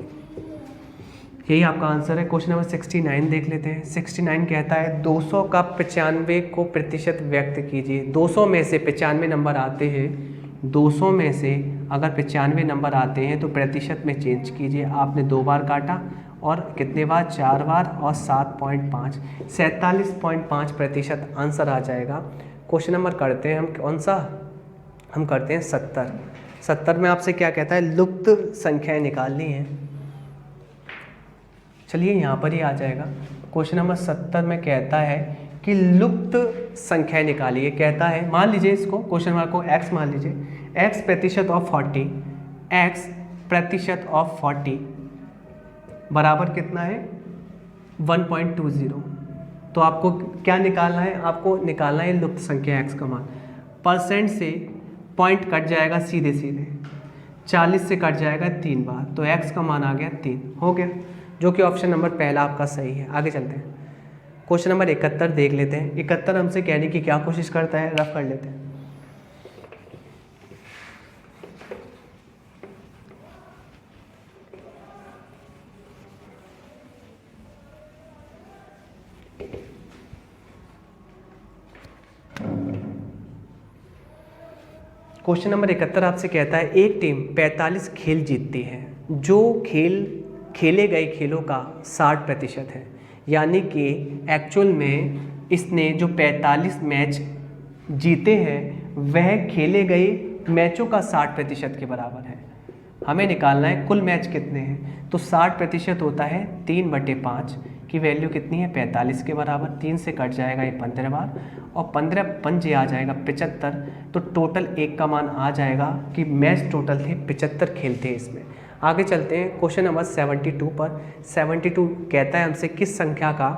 यही आपका आंसर है। क्वेश्चन नंबर 69 देख लेते हैं। 69 कहता है 200 का 95 को प्रतिशत व्यक्त कीजिए। 200 में से 95 नंबर आते हैं, 200 में से अगर 95 नंबर आते हैं तो प्रतिशत में चेंज कीजिए। आपने 2 बार काटा और कितने बार, 4 बार और 7.5, 47.5% आंसर आ जाएगा। क्वेश्चन नंबर करते हैं हम कौन सा, हम करते हैं 70 में आपसे क्या कहता है, लुप्त संख्याएं निकालनी है। चलिए यहाँ पर ही आ जाएगा। क्वेश्चन नंबर 70 में कहता है कि लुप्त संख्याएं निकालिए। कहता है, मान लीजिए इसको क्वेश्चन नंबर को x मान लीजिए, x प्रतिशत ऑफ 40, x प्रतिशत ऑफ 40 बराबर कितना है 1.20। तो आपको क्या निकालना है, आपको निकालना है लुप्त संख्या x का मान। परसेंट से पॉइंट कट जाएगा सीधे सीधे, 40 से कट जाएगा 3 बार, तो x का मान आ गया 3, हो गया, जो कि ऑप्शन नंबर पहला आपका सही है। आगे चलते हैं, क्वेश्चन नंबर 71 देख लेते हैं। 71 हमसे कहने की क्या कोशिश करता है, रफ कर लेते हैं। क्वेश्चन नंबर 71 आपसे कहता है, एक टीम 45 खेल जीतती है, जो खेले गए खेलों का 60% है, यानी कि एक्चुअल में इसने जो 45 मैच जीते हैं वह खेले गए मैचों का 60% के बराबर है। हमें निकालना है कुल मैच कितने हैं, तो 60% होता है 3/5 की वैल्यू कितनी है 45 के बराबर, 3 से कट जाएगा ये 15 बार और 15 पंजे आ जाएगा 75, तो टोटल एक का मान आ जाएगा कि मैच टोटल थे 75 खेल थे इसमें। आगे चलते हैं क्वेश्चन नंबर 72 पर। 72 कहता है हमसे किस संख्या का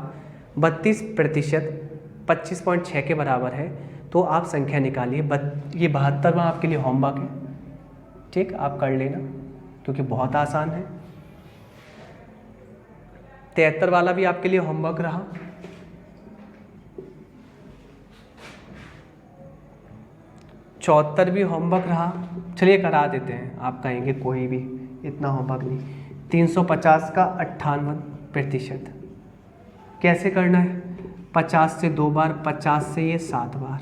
32% 25.6 के बराबर है, तो आप संख्या निकालिए। ये 72वां आपके लिए होमवर्क है, ठीक, आप कर लेना क्योंकि बहुत आसान है। 73 वाला भी आपके लिए होमवर्क रहा। चौहत्तर भी होमवर्क रहा, चलिए करा देते हैं, आप कहेंगे कोई भी इतना होमवर्क नहीं। 350 का 58%, कैसे करना है, 50 से 2 बार, 50 से ये 7 बार,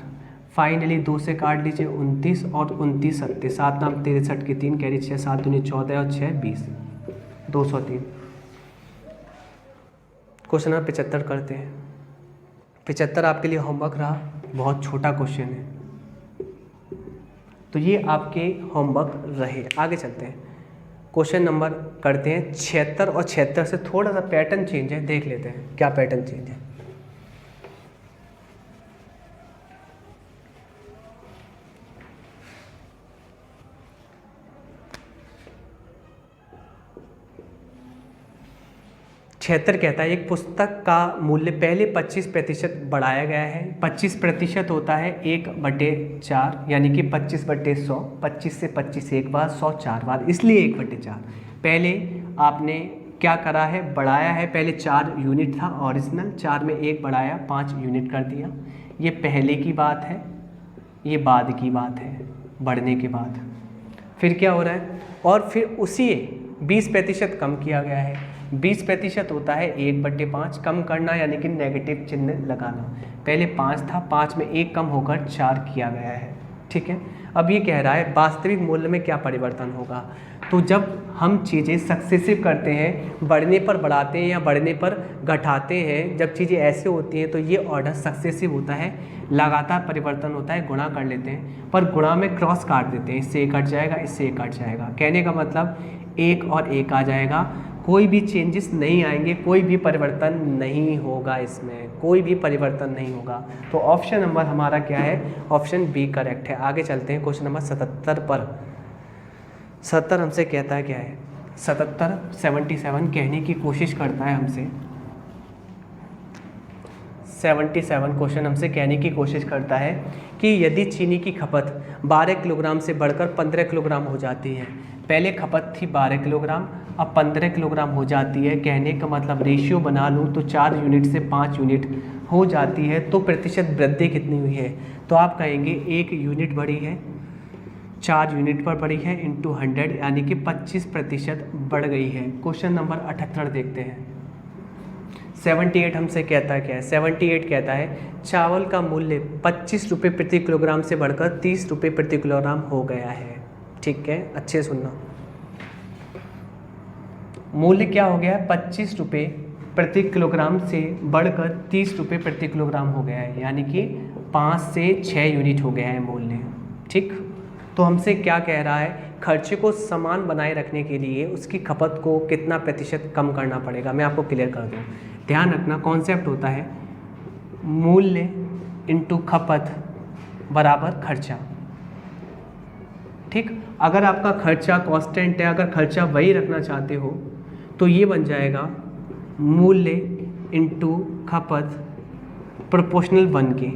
फाइनली 2 से काट लीजिए 29 और 29 सत्ते 7 नाम 63 की 3 कैरी 6 7 दूनी 14 और 6 20, 203। क्वेश्चन नंबर 75 करते हैं। 75 आपके लिए होमवर्क रहा, बहुत छोटा क्वेश्चन है, तो ये आपके होमवर्क रहे। आगे चलते हैं, क्वेश्चन नंबर करते हैं 76 और 76 से थोड़ा सा पैटर्न चेंज है, देख लेते हैं क्या पैटर्न चेंज है। छिहत्तर कहता है एक पुस्तक का मूल्य पहले 25% बढ़ाया गया है। 25% होता है 1/4, यानी कि 25/100, 25 से 25 एक बार, 100 4 बार, इसलिए 1/4। पहले आपने क्या करा है, बढ़ाया है, पहले 4 यूनिट था ओरिजिनल, 4 में 1 बढ़ाया 5 यूनिट कर दिया। ये पहले की बात है, ये बाद की बात है, बढ़ने के बाद। फिर क्या हो रहा है, और फिर उसी 20% कम किया गया है। 20% होता है 1/5, कम करना यानी कि नेगेटिव चिन्ह लगाना। पहले 5 था, 5 में 1 कम होकर 4 किया गया है, ठीक है। अब ये कह रहा है वास्तविक मूल्य में क्या परिवर्तन होगा। तो जब हम चीज़ें सक्सेसिव करते हैं, बढ़ने पर बढ़ाते हैं या बढ़ने पर घटाते हैं, जब चीज़ें ऐसे होती हैं तो ये ऑर्डर सक्सेसिव होता है, लगातार परिवर्तन होता है। गुणा कर लेते हैं, पर गुणा में क्रॉस काट देते हैं, इससे 1 कट जाएगा, इससे 1 कट जाएगा। कहने का मतलब 1 और 1 आ जाएगा, कोई भी चेंजेस नहीं आएंगे, कोई भी परिवर्तन नहीं होगा, इसमें कोई भी परिवर्तन नहीं होगा। तो ऑप्शन नंबर हमारा क्या है, ऑप्शन बी करेक्ट है। आगे चलते हैं क्वेश्चन नंबर 77 पर। 70 हमसे कहता है क्या है, 77 कहने की कोशिश करता है हमसे। 77 क्वेश्चन हमसे कहने की कोशिश करता है कि यदि चीनी की खपत 12 किलोग्राम से बढ़कर 15 किलोग्राम हो जाती है, पहले खपत थी 12 किलोग्राम, अब 15 किलोग्राम हो जाती है। कहने का मतलब रेशियो बना लूँ तो 4 यूनिट से 5 यूनिट हो जाती है, तो प्रतिशत वृद्धि कितनी हुई है, तो आप कहेंगे 1 यूनिट बढ़ी है, 4 यूनिट पर बढ़ी है इंटू 100, यानी कि 25% बढ़ गई है। क्वेश्चन नंबर 78 देखते हैं। 78 हमसे कहता है क्या है, 78 कहता है चावल का मूल्य 25 रुपये प्रति किलोग्राम से बढ़कर 30 रुपये प्रति किलोग्राम हो गया है, ठीक है, अच्छे सुनना। मूल्य क्या हो गया है, 25 रुपये प्रति किलोग्राम से बढ़कर 30 रुपये प्रति किलोग्राम हो गया है, यानी कि 5 से 6 यूनिट हो गया है मूल्य। ठीक, तो हमसे क्या कह रहा है, खर्चे को समान बनाए रखने के लिए उसकी खपत को कितना प्रतिशत कम करना पड़ेगा। मैं आपको क्लियर कर दूँ, ध्यान रखना कॉन्सेप्ट होता है मूल्य इंटू खपत बराबर खर्चा। ठीक, अगर आपका खर्चा कांस्टेंट है, अगर खर्चा वही रखना चाहते हो तो ये बन जाएगा मूल्य इंटू खपत प्रोपोर्शनल 1 के,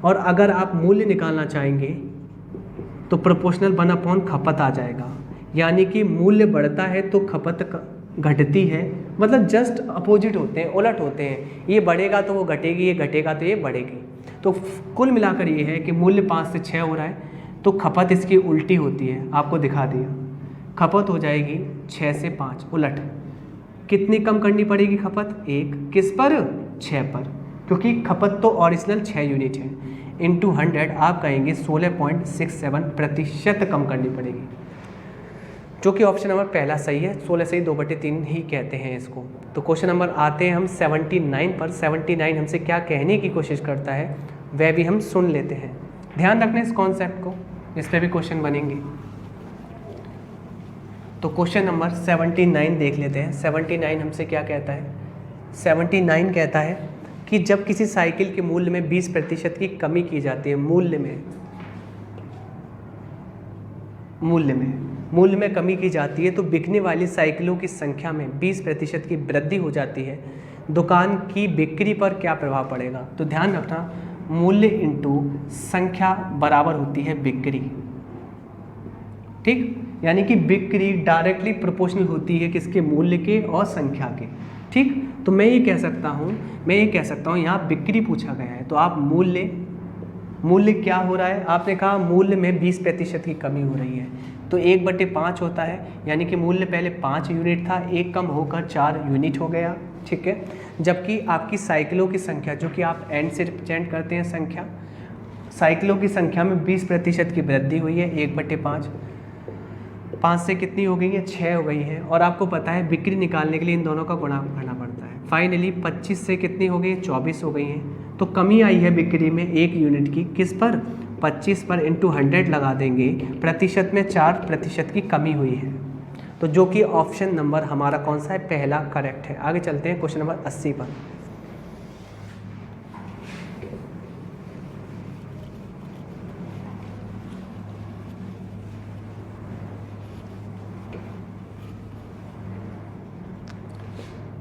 और अगर आप मूल्य निकालना चाहेंगे तो प्रोपोर्शनल 1 अपॉन खपत आ जाएगा, यानी कि मूल्य बढ़ता है तो खपत घटती है, मतलब जस्ट अपोजिट होते हैं, उलट होते हैं। ये बढ़ेगा तो वो घटेगी, ये घटेगा तो ये बढ़ेगी। तो कुल मिलाकर ये है कि मूल्य 5 से 6 हो रहा है तो खपत इसकी उल्टी होती है, आपको दिखा दिया। खपत हो जाएगी 6 से 5 उलट। कितनी कम करनी पड़ेगी खपत, 1 किस पर, 6 पर, क्योंकि खपत तो ओरिजिनल 6 यूनिट है, इंटू 100 आप कहेंगे 16.67% कम करनी पड़ेगी, जो कि ऑप्शन नंबर पहला सही है। 16 से 2/3 ही कहते हैं इसको। तो क्वेश्चन नंबर आते हैं हम 79 पर। 79 हमसे क्या कहने की कोशिश करता है वह भी हम सुन लेते हैं। ध्यान रखना इस कॉन्सेप्ट को, इस पर भी क्वेश्चन बनेंगे। तो क्वेश्चन नंबर 79 देख लेते हैं। 79 हमसे क्या कहता है, 79 कहता है कि जब किसी साइकिल के मूल्य में 20% की कमी की जाती है, मूल्य में कमी की जाती है तो बिकने वाली साइकिलों की संख्या में 20% की वृद्धि हो जाती है, दुकान की बिक्री पर क्या प्रभाव पड़ेगा। तो ध्यान रखना मूल्य इंटू संख्या बराबर होती है बिक्री। ठीक, यानी कि बिक्री डायरेक्टली प्रोपोर्शनल होती है किसके, मूल्य के और संख्या के। ठीक, तो मैं ये कह सकता हूँ यहाँ बिक्री पूछा गया है तो आप मूल्य क्या हो रहा है, आपने कहा मूल्य में 20% की कमी हो रही है तो 1/5 होता है, यानी कि मूल्य पहले 5 यूनिट था, 1 कम होकर 4 यूनिट हो गया। ठीक है, जबकि आपकी साइकिलों की संख्या, जो कि आप एंड से रिप्रेजेंट करते हैं संख्या, साइकिलों की संख्या में 20% की वृद्धि हुई है, 1/5। 5 से कितनी हो गई है, 6 हो गई है, और आपको पता है बिक्री निकालने के लिए इन दोनों का गुणा करना पड़ता है। फाइनली 25 से कितनी हो गई है, 24 हो गई हैं। तो कमी आई है बिक्री में 1 यूनिट की, किस पर, 25 पर, इंटू 100 लगा देंगे, प्रतिशत में 4% की कमी हुई है। तो जो कि ऑप्शन नंबर हमारा कौन सा है, पहला करेक्ट है। आगे चलते हैं क्वेश्चन नंबर 80 पर।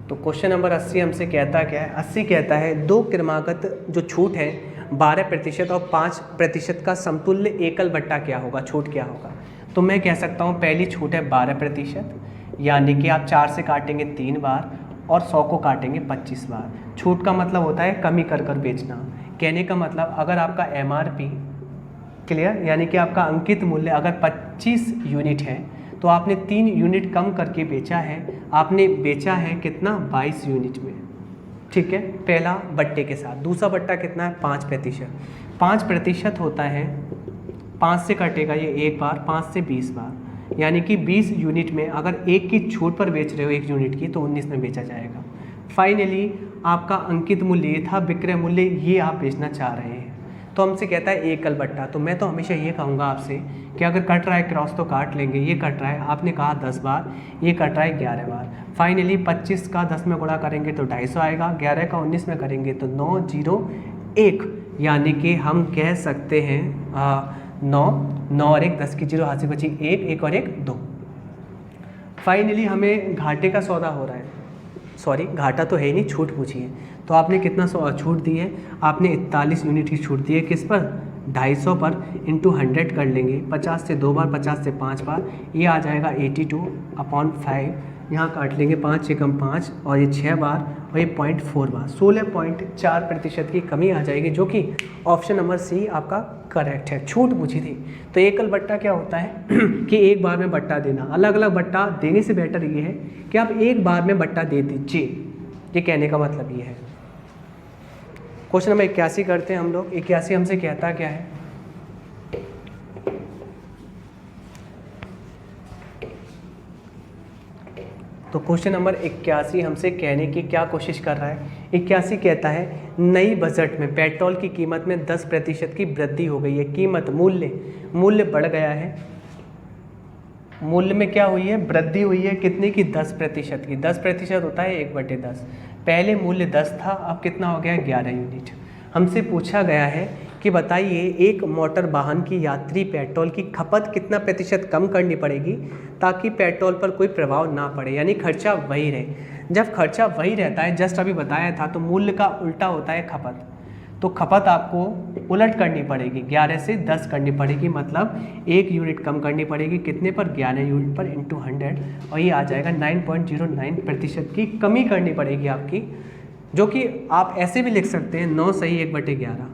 तो क्वेश्चन नंबर 80 हमसे कहता क्या है, 80 कहता है दो क्रमागत जो छूट है 12% और 5% का समतुल्य एकल बट्टा क्या होगा, छूट क्या होगा। तो मैं कह सकता हूँ पहली छूट है 12%, यानी कि आप 4 से काटेंगे 3 बार और 100 को काटेंगे 25 बार। छूट का मतलब होता है कमी कर बेचना। कहने का मतलब अगर आपका MRP क्लियर, यानी कि आपका अंकित मूल्य अगर 25 यूनिट है तो आपने 3 यूनिट कम करके बेचा है, आपने बेचा है कितना, 22 यूनिट में। ठीक है, पहला बट्टे के साथ। दूसरा बट्टा कितना है, 5%। 5% होता है, 5 से कटेगा ये 1 बार, 5 से 20 बार, यानी कि 20 यूनिट में अगर 1 की छूट पर बेच रहे हो 1 यूनिट की तो 19 में बेचा जाएगा। फाइनली आपका अंकित मूल्य ये था, विक्रय मूल्य ये आप बेचना चाह रहे हैं। तो हमसे कहता है एकल बट्टा। तो मैं तो हमेशा ये कहूँगा आपसे कि अगर कट रहा है क्रॉस तो काट लेंगे। ये कट रहा है, आपने कहा 10 बार, ये कट रहा है 11 बार। फाइनली 25 का 10 में गुणा करेंगे तो 250 आएगा, 11 का 19 में करेंगे तो 901, यानी कि हम कह सकते हैं 9 और 1 10 की 0 हाथ से बची 1 और 1 2। फाइनली हमें घाटे का सौदा हो रहा है, सॉरी घाटा तो है ही नहीं, छूट पूछी है। तो आपने कितना छूट दी है, आपने 41 यूनिट की छूट दी है, किस पर, 250 पर, इंटू 100 कर लेंगे, 50 से 2 बार, 50 से 5 बार, ये आ जाएगा 82/5। यहाँ काट लेंगे 5 से कम 5 और ये 6 बार और ये 0.4 बार, 16.4% की कमी आ जाएगी, जो कि ऑप्शन नंबर सी आपका करेक्ट है। छूट पूछी थी। तो एकल बट्टा क्या होता है कि एक बार में बट्टा देना, अलग अलग बट्टा देने से बेटर ये है कि आप एक बार में बट्टा दे दीजिए, ये कहने का मतलब ये है। क्वेश्चन नंबर 81 करते हैं हम लोग। 81 हमसे कहता क्या है, तो क्वेश्चन नंबर 81 हमसे कहने की क्या कोशिश कर रहा है, 81 कहता है नई बजट में पेट्रोल की कीमत में 10% की वृद्धि हो गई है। कीमत मूल्य बढ़ गया है, मूल्य में क्या हुई है, वृद्धि हुई है, कितने की, 10% की। 10% होता है 1/10। पहले मूल्य 10 था, अब कितना हो गया, 11 यूनिट। हमसे पूछा गया है कि बताइए एक मोटर वाहन की यात्री पेट्रोल की खपत कितना प्रतिशत कम करनी पड़ेगी ताकि पेट्रोल पर कोई प्रभाव ना पड़े, यानी खर्चा वही रहे। जब खर्चा वही रहता है, जस्ट अभी बताया था, तो मूल्य का उल्टा होता है खपत। तो खपत आपको उलट करनी पड़ेगी, 11 से 10 करनी पड़ेगी, मतलब 1 यूनिट कम करनी पड़ेगी, कितने पर, 11 यूनिट पर इंटू 100, और ये आ जाएगा 9.09% की कमी करनी पड़ेगी आपकी, जो कि आप ऐसे भी लिख सकते हैं 9 सही 1/11,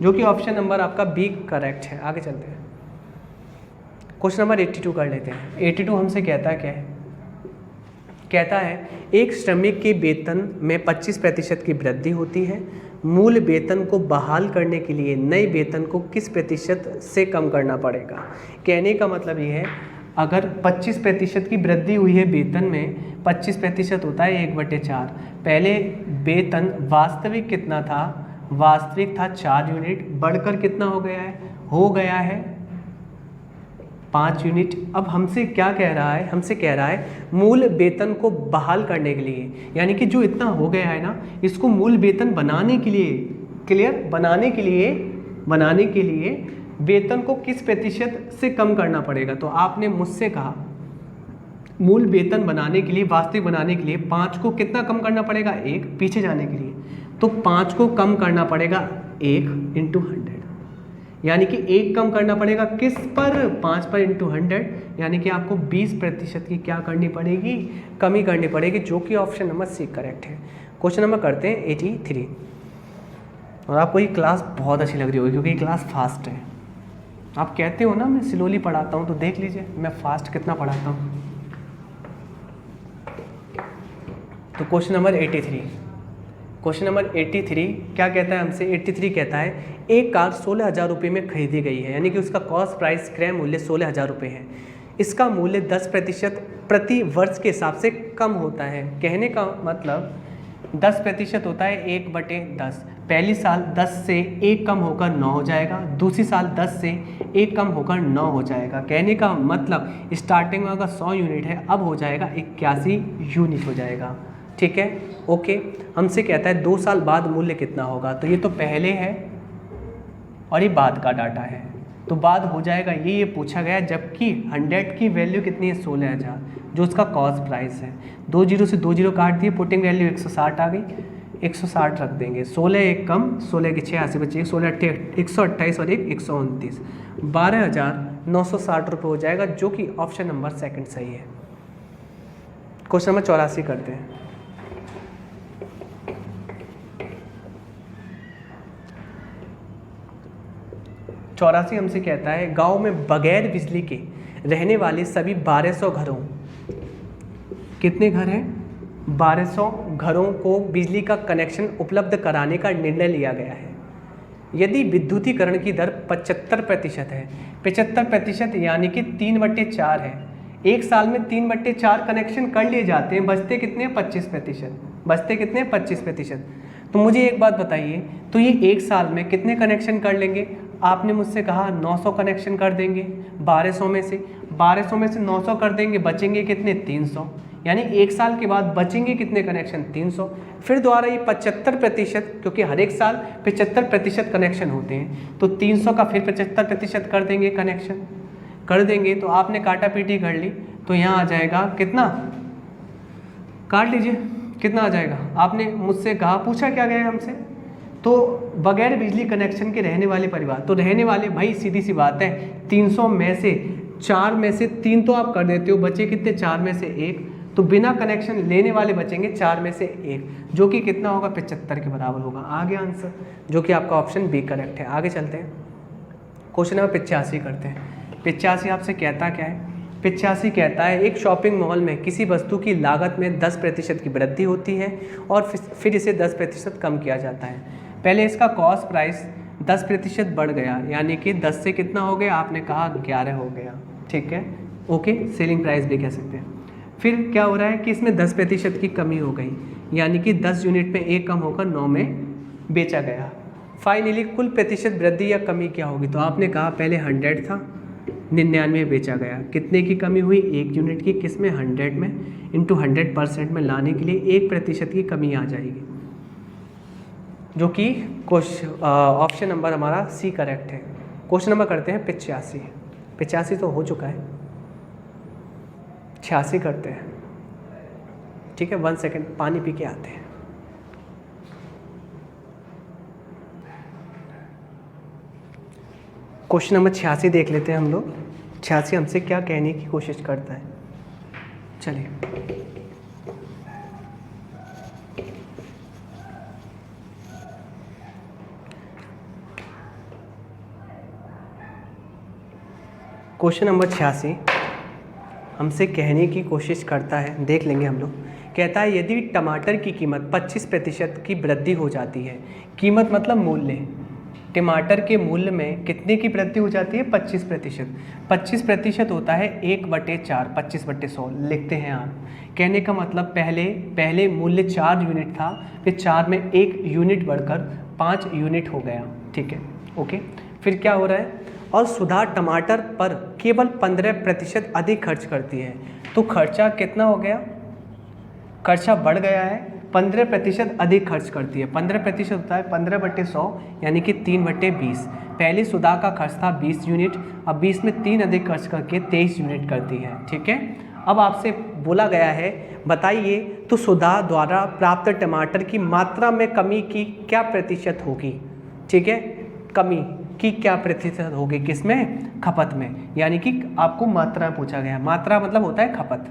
जो कि ऑप्शन नंबर आपका बी करेक्ट है। आगे चलते हैं, क्वेश्चन नंबर 82 कर लेते हैं। 82 हमसे कहता है क्या है, कहता है एक श्रमिक के वेतन में 25% की वृद्धि होती है, मूल वेतन को बहाल करने के लिए नए वेतन को किस प्रतिशत से कम करना पड़ेगा। कहने का मतलब ये है, अगर 25% की वृद्धि हुई है वेतन में, 25% होता है 1/4। पहले वेतन वास्तविक कितना था, वास्तविक था 4 यूनिट, बढ़कर कितना हो गया है 5 यूनिट। अब हमसे क्या कह रहा है, हमसे कह रहा है मूल वेतन को बहाल करने के लिए, यानी कि जो इतना हो गया है ना, इसको मूल वेतन बनाने के लिए, क्लियर, बनाने के लिए वेतन को किस प्रतिशत से कम करना पड़ेगा। तो आपने मुझसे कहा मूल वेतन बनाने के लिए, वास्तविक बनाने के लिए 5 को कितना कम करना पड़ेगा, 1, पीछे जाने के लिए, तो 5 को कम करना पड़ेगा 1 इंटू 100, यानी कि 1 कम करना पड़ेगा किस पर, 5 पर इंटू 100, यानी कि आपको 20% की क्या करनी पड़ेगी, कमी करनी पड़ेगी, जो कि ऑप्शन नंबर सी करेक्ट है। क्वेश्चन नंबर करते हैं 83, और आपको ये क्लास बहुत अच्छी लग रही होगी क्योंकि ये क्लास फास्ट है। आप कहते हो ना मैं स्लोली पढ़ाता हूँ, तो देख लीजिए मैं फास्ट कितना पढ़ाता हूँ। तो क्वेश्चन नंबर 83, क्वेश्चन नंबर 83 क्या कहता है हमसे, 83 कहता है एक कार 16,000 रुपये में खरीदी गई है, यानी कि उसका कॉस्ट प्राइस क्रय मूल्य 16,000 रुपये है, इसका मूल्य 10% प्रति वर्ष के हिसाब से कम होता है। कहने का मतलब 10% होता है 1/10। पहली साल 10 से 1 कम होकर 9 हो जाएगा, दूसरी साल 10 से 1 कम होकर 9 हो जाएगा। कहने का मतलब स्टार्टिंग में अगर 100 यूनिट है, अब हो जाएगा 81 यूनिट हो जाएगा, ठीक है, ओके। हमसे कहता है 2 साल बाद मूल्य कितना होगा, तो ये तो पहले है और ये बाद का डाटा है, तो बाद हो जाएगा ये पूछा गया, जबकि 100 की वैल्यू कितनी है, 16,000, जो उसका कॉस्ट प्राइस है। 2 जीरो से 2 जीरो काट दिए, पुटिंग वैल्यू 160 आ गई, 160 रख देंगे, 16 एक कम, 16 के 86 बचे, 16 128 और 129, 12,960 रुपये हो जाएगा, जो कि ऑप्शन नंबर सेकंड सही है। क्वेश्चन नंबर 84 करते हैं। चौरासी हमसे कहता है गांव में बगैर बिजली के रहने वाले सभी 1200 घरों, कितने घर हैं, 1200 घरों को बिजली का कनेक्शन उपलब्ध कराने का निर्णय लिया गया है। यदि विद्युतीकरण की दर 75% है, 75% यानी कि 3/4 है, एक साल में 3/4 कनेक्शन कर लिए जाते हैं, बचते कितने, 25%, बचते कितने, 25%। तो मुझे एक बात बताइए, तो ये एक साल में कितने कनेक्शन कर लेंगे। आपने मुझसे कहा 900 कनेक्शन कर देंगे 1200 में से, 900 कर देंगे, बचेंगे कितने, 300, यानी एक साल के बाद बचेंगे कितने कनेक्शन, 300। फिर दोबारा ये 75%, क्योंकि हर एक साल 75% कनेक्शन होते हैं, तो 300 का फिर 75% कर देंगे, कनेक्शन कर देंगे। तो आपने काटा पीटी कर ली, तो यहाँ आ जाएगा कितना, काट लीजिए, कितना आ जाएगा। आपने मुझसे कहा, पूछा क्या गया हमसे, तो बगैर बिजली कनेक्शन के रहने वाले परिवार, तो रहने वाले भाई सीधी सी बात है, 300 में से 4 में से 3 तो आप कर देते हो, बचे कितने, 4 में से 1, तो बिना कनेक्शन लेने वाले बचेंगे 4 में से 1, जो कि कितना होगा, 75 के बराबर होगा। आ गया आंसर, जो कि आपका ऑप्शन बी करेक्ट है। आगे चलते हैं, क्वेश्चन नंबर 85 करते हैं। 85 आपसे कहता क्या है, 85 कहता है एक शॉपिंग मॉल में किसी वस्तु की लागत में 10% की वृद्धि होती है और फिर इसे 10% कम किया जाता है। पहले इसका कॉस्ट प्राइस 10% बढ़ गया, यानी कि 10 से कितना हो गया, आपने कहा 11 हो गया, ठीक है, ओके, सेलिंग प्राइस भी कह सकते हैं। फिर क्या हो रहा है कि इसमें 10% की कमी हो गई, यानी कि 10 यूनिट में 1 कम होकर 9 में बेचा गया। फाइनली कुल प्रतिशत वृद्धि या कमी क्या होगी? तो आपने कहा पहले 100 था, 99 बेचा गया, कितने की कमी हुई? 1 यूनिट की। किस में? 100 में, इंटू 100% में लाने के लिए 1% की कमी आ जाएगी, जो कि ऑप्शन नंबर हमारा सी करेक्ट है। क्वेश्चन नंबर करते हैं 85। 85 तो हो चुका है, 86 करते हैं। ठीक है, 1 सेकेंड पानी पी के आते हैं। क्वेश्चन नंबर 86 देख लेते हैं हम लोग। 86 हमसे क्या कहने की कोशिश करता है, चलिए। क्वेश्चन नंबर 86 हमसे कहने की कोशिश करता है, देख लेंगे हम लोग। कहता है यदि टमाटर की कीमत 25% की वृद्धि हो जाती है, कीमत मतलब मूल्य, टमाटर के मूल्य में कितने की वृद्धि हो जाती है? 25%। 25% होता है 1/4, 25/100 लिखते हैं आप। कहने का मतलब पहले मूल्य 4 यूनिट था, फिर 4 में 1 यूनिट बढ़कर 5 यूनिट हो गया। ठीक है, ओके। फिर क्या हो रहा है? और सुधा टमाटर पर केवल 15% अधिक खर्च करती है, तो खर्चा कितना हो गया? खर्चा बढ़ गया है, 15% अधिक खर्च करती है। 15% होता है 15/100, यानी कि 3/20। पहले सुधा का खर्च था 20 यूनिट, अब 20 में 3 अधिक खर्च करके 23 यूनिट करती है। ठीक है, अब आपसे बोला गया है बताइए तो सुधा द्वारा प्राप्त टमाटर की मात्रा में कमी की क्या प्रतिशत होगी? ठीक है, कमी की क्या प्रतिशत होगी? किसमें? खपत में। यानी कि आपको मात्रा पूछा गया, मात्रा मतलब होता है खपत,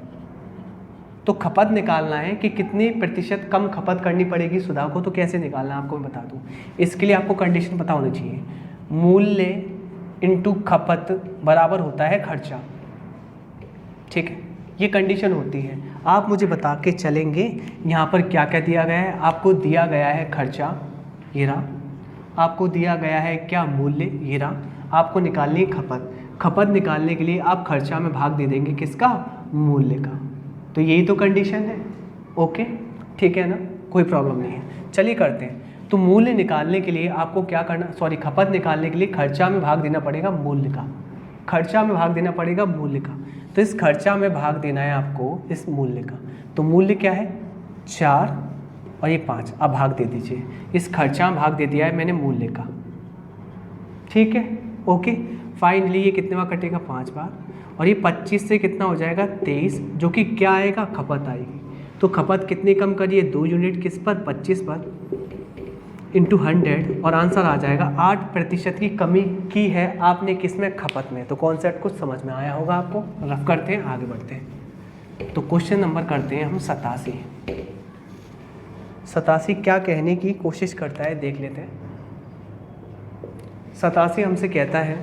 तो खपत निकालना है कि कितनी प्रतिशत कम खपत करनी पड़ेगी सुधा को। तो कैसे निकालना है आपको मैं बता दूं। इसके लिए आपको कंडीशन पता होनी चाहिए, मूल्य इंटू खपत बराबर होता है खर्चा। ठीक है, ये कंडीशन होती है। आप मुझे बता के चलेंगे यहाँ पर क्या क्या दिया गया है। आपको दिया गया है खर्चा, ये रहा। आपको दिया गया है क्या? मूल्य, ये रहा। आपको निकालनी है खपत। खपत निकालने के लिए आप खर्चा में भाग दे देंगे किसका? मूल्य का। तो यही तो कंडीशन है। ओके, ठीक है ना, कोई प्रॉब्लम नहीं है। चलिए करते हैं। तो मूल्य निकालने के लिए आपको क्या करना, खपत निकालने के लिए खर्चा में भाग देना पड़ेगा मूल्य का। खर्चा में भाग देना पड़ेगा मूल्य का। तो इस खर्चा में भाग देना है आपको इस मूल्य का। तो मूल्य क्या है? 4 और ये 5। अब भाग दे दीजिए, इस खर्चा में भाग दे दिया है मैंने मूल्य का। ठीक है, ओके। फाइनली ये कितने बार कटेगा? 5 बार। और ये 25 से कितना हो जाएगा? 23, जो कि क्या आएगा? खपत आएगी। तो खपत कितनी कम करिए? 2 यूनिट। किस पर? 25 पर, इंटू 100, और आंसर आ जाएगा 8% की कमी की है आपने किस में? खपत में। तो कॉन्सेप्ट कुछ समझ में आया होगा आपको। रफ करते हैं, आगे बढ़ते हैं। तो क्वेश्चन नंबर करते हैं हम 87। 87 क्या कहने की कोशिश करता है देख लेते हैं। 87 हमसे कहता है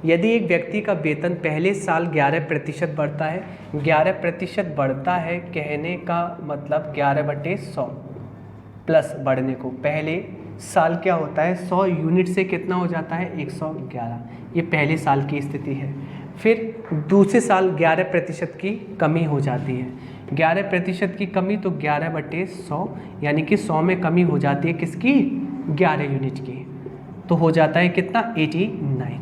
यदि एक व्यक्ति का वेतन पहले साल 11% बढ़ता है, 11% बढ़ता है कहने का मतलब 11/100 प्लस बढ़ने को, पहले साल क्या होता है? 100 यूनिट से कितना हो जाता है? 111। ये पहले साल की स्थिति है। फिर दूसरे साल 11% की कमी हो जाती है। 11% की कमी तो 11/100, यानी कि 100 में कमी हो जाती है किसकी? 11 यूनिट की। तो हो जाता है कितना? 89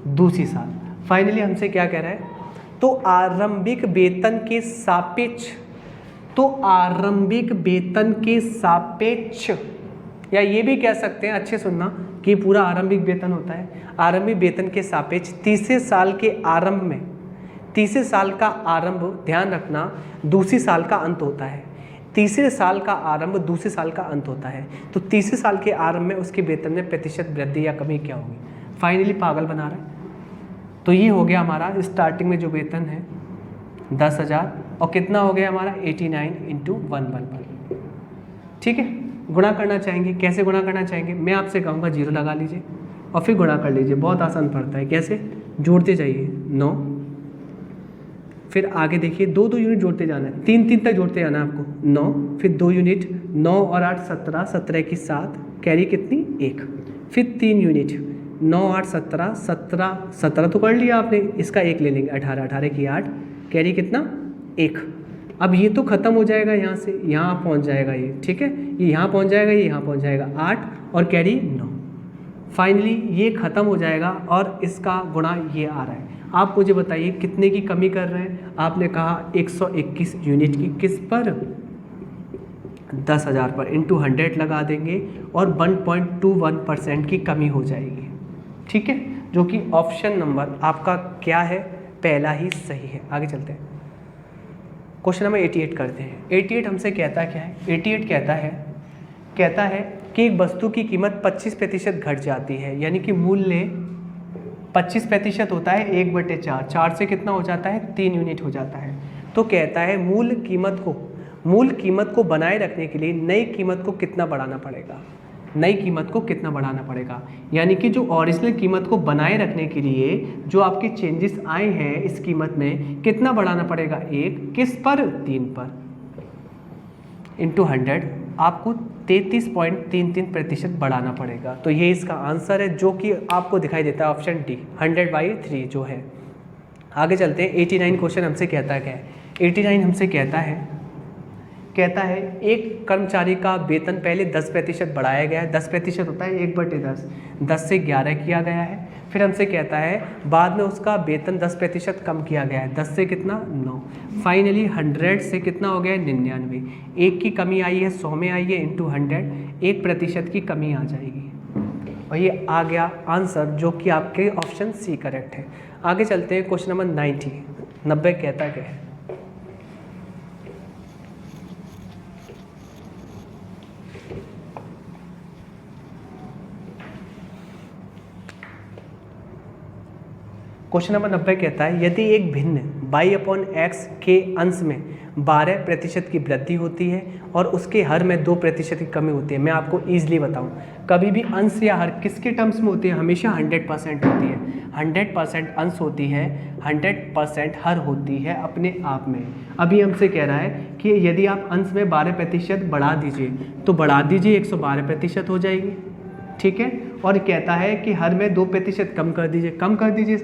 दूसरी साल। फाइनली हमसे क्या कह रहा है? तो आरंभिक वेतन के सापेक्ष, तो आरंभिक वेतन के सापेक्ष, या ये भी कह सकते हैं, अच्छे सुनना, कि पूरा आरंभिक वेतन होता है। आरंभिक वेतन के सापेक्ष तीसरे साल के आरंभ में, तीसरे साल का आरंभ, ध्यान रखना, दूसरी साल का अंत होता है। तीसरे साल का आरंभ दूसरे साल का अंत होता है। तो तीसरे साल के आरंभ में उसके वेतन में प्रतिशत वृद्धि या कमी क्या होगी? फाइनली पागल बना रहा है। तो ये हो गया हमारा स्टार्टिंग में जो वेतन है 10,000, और कितना हो गया हमारा? 89 × 111। ठीक है, गुणा करना चाहेंगे। कैसे गुणा करना चाहेंगे? मैं आपसे कहूँगा 0 लगा लीजिए और फिर गुणा कर लीजिए। बहुत आसान पड़ता है। कैसे? जोड़ते जाइए। 9, फिर आगे देखिए 2 यूनिट जोड़ते जाना है, 3 तक जोड़ते जाना है आपको। 9, फिर 2 यूनिट, 9 और 8 17, 17 की 7, कैरी कितनी? 1, फिर 3 यूनिट, 9 8 17, 17 तो कर लिया आपने, इसका 1 ले लेंगे, 18, 18 की 8, कैरी कितना 1। अब ये तो ख़त्म हो जाएगा यहाँ से, यहाँ पहुँच जाएगा ये, ठीक है, ये यहाँ पहुँच जाएगा, ये यहाँ पहुँच जाएगा 8 और कैरी 9। फाइनली ये ख़त्म हो जाएगा और इसका गुणा ये आ रहा है। आप मुझे बताइए कितने की कमी कर रहे हैं? आपने कहा 121 यूनिट की, किस पर? 10,000 पर, इंटू 100 लगा देंगे और 1.21% की कमी हो जाएगी, ठीक है, जो कि ऑप्शन नंबर आपका क्या है? पहला ही सही है। आगे चलते हैं, क्वेश्चन नंबर 88 करते हैं। 88 हमसे कहता क्या है? 88 कहता है कि एक वस्तु की कीमत 25% घट जाती है, यानी कि मूल्य 25% होता है 1/4, 4 से कितना हो जाता है? 3 यूनिट हो जाता है। तो कहता है मूल कीमत को बनाए रखने के लिए नई कीमत को कितना बढ़ाना पड़ेगा? नई कीमत को कितना बढ़ाना पड़ेगा, यानी कि जो ओरिजिनल कीमत को बनाए रखने के लिए जो आपके चेंजेस आए हैं इस कीमत में कितना बढ़ाना पड़ेगा? 1 किस पर? 3 पर, इंटू 100 आपको 33.33% बढ़ाना पड़ेगा। तो ये इसका आंसर है जो कि आपको दिखाई देता है ऑप्शन डी, 100/3 जो है। आगे चलते हैं, 89 क्वेश्चन हमसे कहता है क्या है? 89 हमसे कहता है एक कर्मचारी का वेतन पहले 10% बढ़ाया गया है, 10% होता है 1/10, 10 से 11 किया गया है। फिर हमसे कहता है बाद में उसका वेतन 10% कम किया गया है, 10 से कितना? 9। फाइनली 100 से कितना हो गया है? 99। 1 की कमी आई है 100 में आई है, इंटू 100 1% की कमी आ जाएगी और ये आ गया आंसर जो कि आपके ऑप्शन सी करेक्ट है। आगे चलते हैं, क्वेश्चन नंबर 90 कहता क्या है? क्वेश्चन नंबर 90 कहता है यदि एक भिन्न y/x के अंश में 12% की वृद्धि होती है और उसके हर में 2% की कमी होती है। मैं आपको ईजिली बताऊं, कभी भी अंश या हर किसके टर्म्स में होती है? हमेशा 100% होती है। 100% अंश होती है, 100% हर होती है अपने आप में। अभी हमसे कह रहा है कि यदि आप अंश में 12% बढ़ा दीजिए तो बढ़ा दीजिए 112% हो जाएगी, ठीक है, और कहता है कि हर में 2% कम कर दीजिए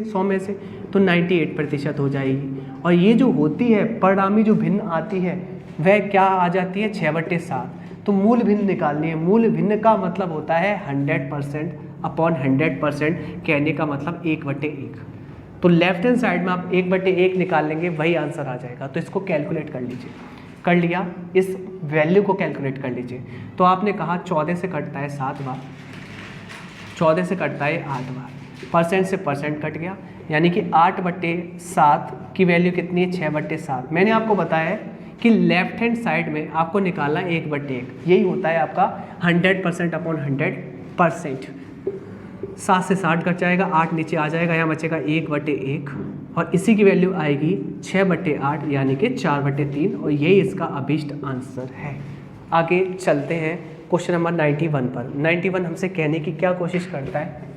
100 में से तो 98% हो जाएगी। और ये जो होती है परिणामी जो भिन्न आती है वह क्या आ जाती है? 6/7। तो मूल भिन्न निकालनी है। मूल भिन्न का मतलब होता है 100% अपॉन 100%, कहने का मतलब 1/1। तो लेफ्ट हैंड साइड में आप 1/1 निकाल लेंगे, वही आंसर आ जाएगा। तो इसको कैलकुलेट कर लीजिए। कर लिया, इस वैल्यू को कैलकुलेट कर लीजिए। तो आपने कहा 14 से कटता है 7 बार, 14 से कटता है 8 बार, परसेंट से परसेंट कट गया, यानी कि 8/7 की वैल्यू कितनी है? 6/7। मैंने आपको बताया है कि लेफ्ट हैंड साइड में आपको निकालना 1/1, यही होता है आपका 100% अपॉन 100%। 7 से 60 कट जाएगा, 8 नीचे आ जाएगा, यहाँ बचेगा 1/1 और इसी की वैल्यू आएगी 6/8 यानी कि 4/3 और यही इसका अभीष्ट आंसर है। आगे चलते हैं क्वेश्चन नंबर 91 पर। 91 हमसे कहने की क्या कोशिश करता है?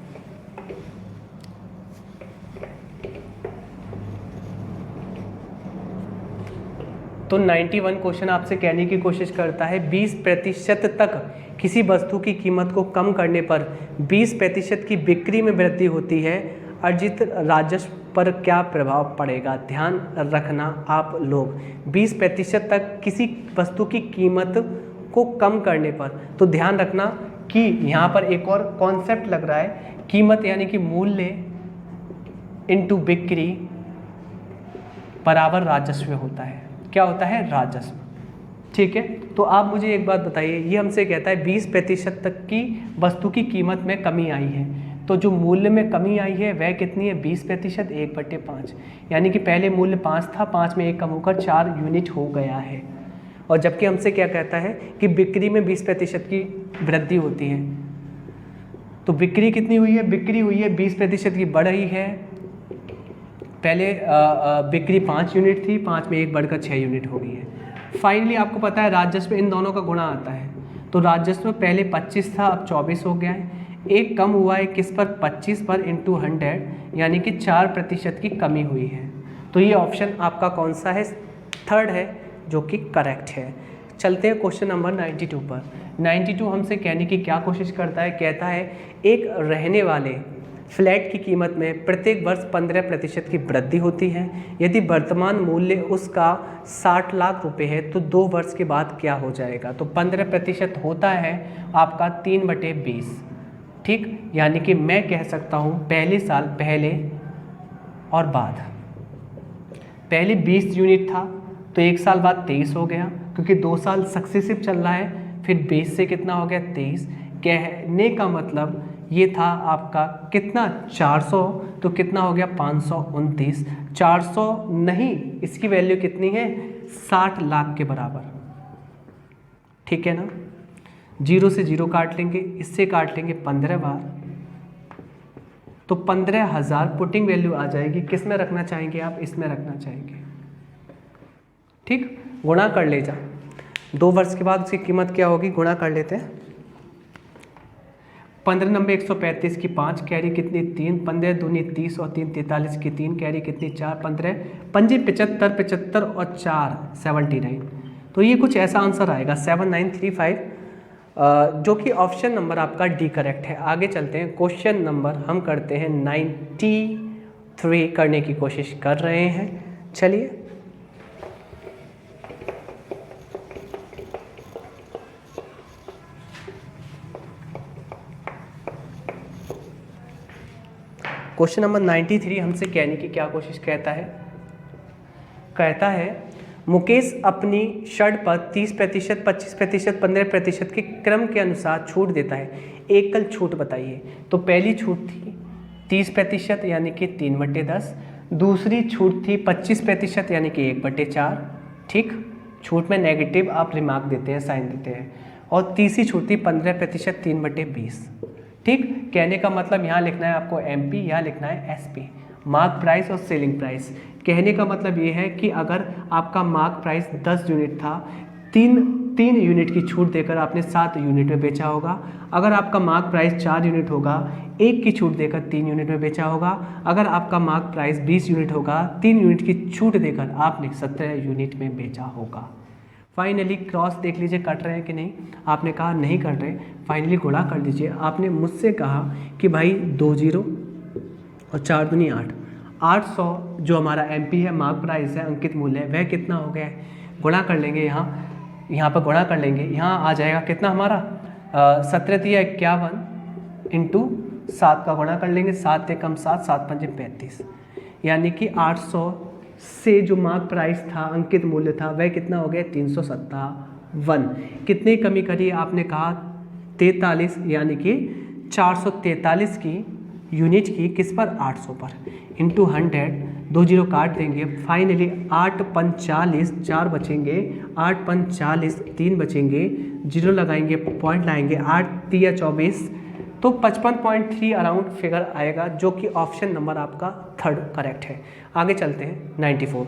तो 91 क्वेश्चन आपसे कहने की कोशिश करता है 20% तक किसी वस्तु की कीमत को कम करने पर 20% की बिक्री में वृद्धि होती है, अर्जित राजस्व पर क्या प्रभाव पड़ेगा? ध्यान रखना आप लोग, 20% तक किसी वस्तु की कीमत को कम करने पर, तो ध्यान रखना कि यहाँ पर एक और कॉन्सेप्ट लग रहा है, कीमत यानी कि मूल्य इनटू बिक्री बराबर राजस्व होता है। क्या होता है? राजस्व, ठीक है। तो आप मुझे एक बात बताइए, ये हमसे कहता है 20% तक की वस्तु की कीमत में कमी आई है, तो जो मूल्य में कमी आई है वह कितनी है? 20%, 1/5, यानी कि पहले मूल्य 5 था, 5 में 1 कम होकर 4 यूनिट हो गया है। और जबकि हमसे क्या कहता है कि बिक्री में 20% की वृद्धि होती है, तो बिक्री कितनी हुई है? बिक्री हुई है 20% की बढ़ रही है। पहले बिक्री 5 यूनिट थी, 5 में 1 बढ़कर 6 यूनिट हो गई है। फाइनली आपको पता है राजस्व इन दोनों का गुणा आता है, तो राजस्व पहले 25 था, अब 24 हो गया है। एक कम हुआ है किस पर? 25 पर इंटू 100, यानी कि 4% की कमी हुई है। तो ये ऑप्शन आपका कौन सा है? थर्ड है, जो कि करेक्ट है। चलते हैं क्वेश्चन नंबर 92 पर। 92 हमसे कहने की क्या कोशिश करता है? कहता है एक रहने वाले फ्लैट की कीमत में प्रत्येक वर्ष 15% की वृद्धि होती है। यदि वर्तमान मूल्य उसका 60 लाख रुपए है तो 2 वर्ष के बाद क्या हो जाएगा? तो 15% होता है आपका 3/20, ठीक। यानी कि मैं कह सकता हूँ पहले साल पहले और बाद, पहले 20 यूनिट था तो 1 साल बाद 23 हो गया, क्योंकि 2 साल सक्सेसिव चल रहा है। फिर 20 से कितना हो गया? 23। कहने का मतलब ये था आपका कितना? 400, तो कितना हो गया? 529। 400 नहीं, इसकी वैल्यू कितनी है? 60 लाख के बराबर, ठीक है ना। 0 से 0 काट लेंगे, इससे काट लेंगे 15 बार, तो 15,000 पुटिंग वैल्यू आ जाएगी। किस में रखना चाहेंगे आप? इसमें रखना चाहेंगे, ठीक। गुणा कर ले जा, 2 वर्ष के बाद उसकी कीमत क्या होगी? गुणा कर लेते हैं। 15 9 135 की 5 कैरी कितनी? 3, 15 दूनी 30 और 3 43 की 3 कैरी कितनी? 4, 15 पंजे 75, 75 और 4 79। तो ये कुछ ऐसा आंसर आएगा 7935, जो कि ऑप्शन नंबर आपका डी करेक्ट है। आगे चलते हैं, क्वेश्चन नंबर हम करते हैं 93 करने की कोशिश कर रहे हैं। चलिए, क्वेश्चन नंबर 93 हमसे कहने की क्या कोशिश कहता है? कहता है मुकेश अपनी शर्ट पर 30%, 25%, 15% के क्रम के अनुसार छूट देता है। एकल छूट बताइए। तो पहली छूट थी 30% यानी कि 3/10, दूसरी छूट थी 25% यानी कि 1/4, ठीक। छूट में नेगेटिव आप रिमार्क देते हैं, साइन देते हैं। और तीसरी छूट थी 15%, 3/20, ठीक। कहने का मतलब यहाँ लिखना है आपको MP, यहाँ लिखना है SP, मार्क प्राइस और सेलिंग प्राइस। कहने का मतलब ये है कि अगर आपका मार्क प्राइस 10 यूनिट था, 3 यूनिट की छूट देकर आपने 7 यूनिट में बेचा होगा। अगर आपका मार्क प्राइस 4 यूनिट होगा, 1 की छूट देकर 3 यूनिट में बेचा होगा। अगर आपका मार्क प्राइस 20 यूनिट होगा, 3 यूनिट की छूट देकर आपने 17 यूनिट में बेचा होगा। फाइनली क्रॉस देख लीजिए कट रहे हैं कि नहीं। आपने कहा नहीं कट रहे, फाइनली गुणा कर लीजिए। आपने मुझसे कहा कि भाई 2 0 और 4 दूनी 8, 800 जो हमारा MP है, मार्क प्राइस है, अंकित मूल्य है, वह कितना हो गया है? गुणा कर लेंगे, यहाँ पर गुणा कर लेंगे। यहाँ आ जाएगा कितना हमारा? 17 × 51 इंटू 7 का गुणा कर लेंगे। 7 × 7, 7 × 5 35, यानी कि 800 से जो मार्क प्राइस था, अंकित मूल्य था, वह कितना हो गया? 357। कितनी कमी करी? आपने कहा 43, यानी कि 443 की यूनिट की, किस पर? 800 पर, इंटू 100, 2 0 काट देंगे। फाइनली 8 × 40, 4 बचेंगे, 8 × 40, 3 बचेंगे, 0 लगाएंगे, पॉइंट लाएंगे, 8 × 24, तो 55.3 अराउंड फिगर आएगा, जो कि ऑप्शन नंबर आपका 3rd करेक्ट है। आगे चलते हैं 94।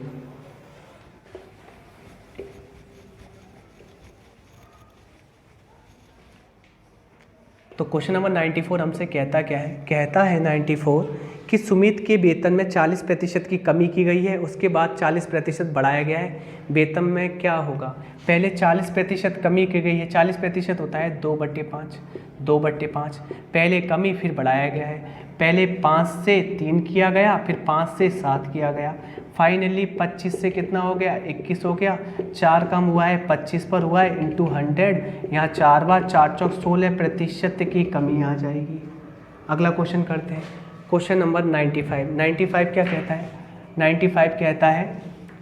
तो क्वेश्चन नंबर 94 हमसे कहता क्या है? कहता है 94 कि सुमित के वेतन में 40% की कमी की गई है, उसके बाद 40% बढ़ाया गया है। वेतन में क्या होगा? पहले 40% कमी की गई है। 40% होता है 2/5, 2/5। पहले कमी फिर बढ़ाया गया है। पहले 5 से 3 किया गया, फिर 5 से 7 किया गया। फाइनली 25 से कितना हो गया? 21 हो गया। 4 कम हुआ है, 25 पर हुआ है, इंटू 100। यहाँ 4 बार 4 चौक 16% की कमी आ जाएगी। अगला क्वेश्चन करते हैं, क्वेश्चन नंबर 95। 95 क्या कहता है? 95 कहता है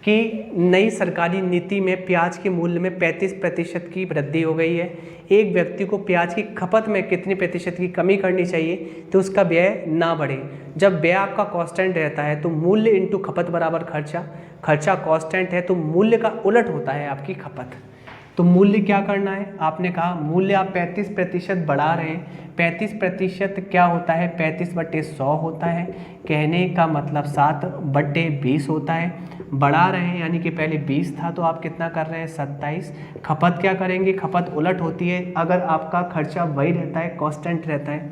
कि नई सरकारी नीति में प्याज के मूल्य में 35% की वृद्धि हो गई है। एक व्यक्ति को प्याज की खपत में कितनी प्रतिशत की कमी करनी चाहिए तो उसका व्यय ना बढ़े। जब व्यय आपका कांस्टेंट रहता है तो मूल्य इंटू खपत बराबर खर्चा। खर्चा कांस्टेंट है तो मूल्य का उलट होता है आपकी खपत। तो मूल्य क्या करना है? आपने कहा मूल्य आप 35% बढ़ा रहे हैं। 35% क्या होता है? 35/100 होता है। कहने का मतलब 7/20 होता है। बढ़ा रहे हैं यानी कि पहले 20 था तो आप कितना कर रहे हैं? 27। खपत क्या करेंगे? खपत उलट होती है। अगर आपका खर्चा वही रहता है, कांस्टेंट रहता है,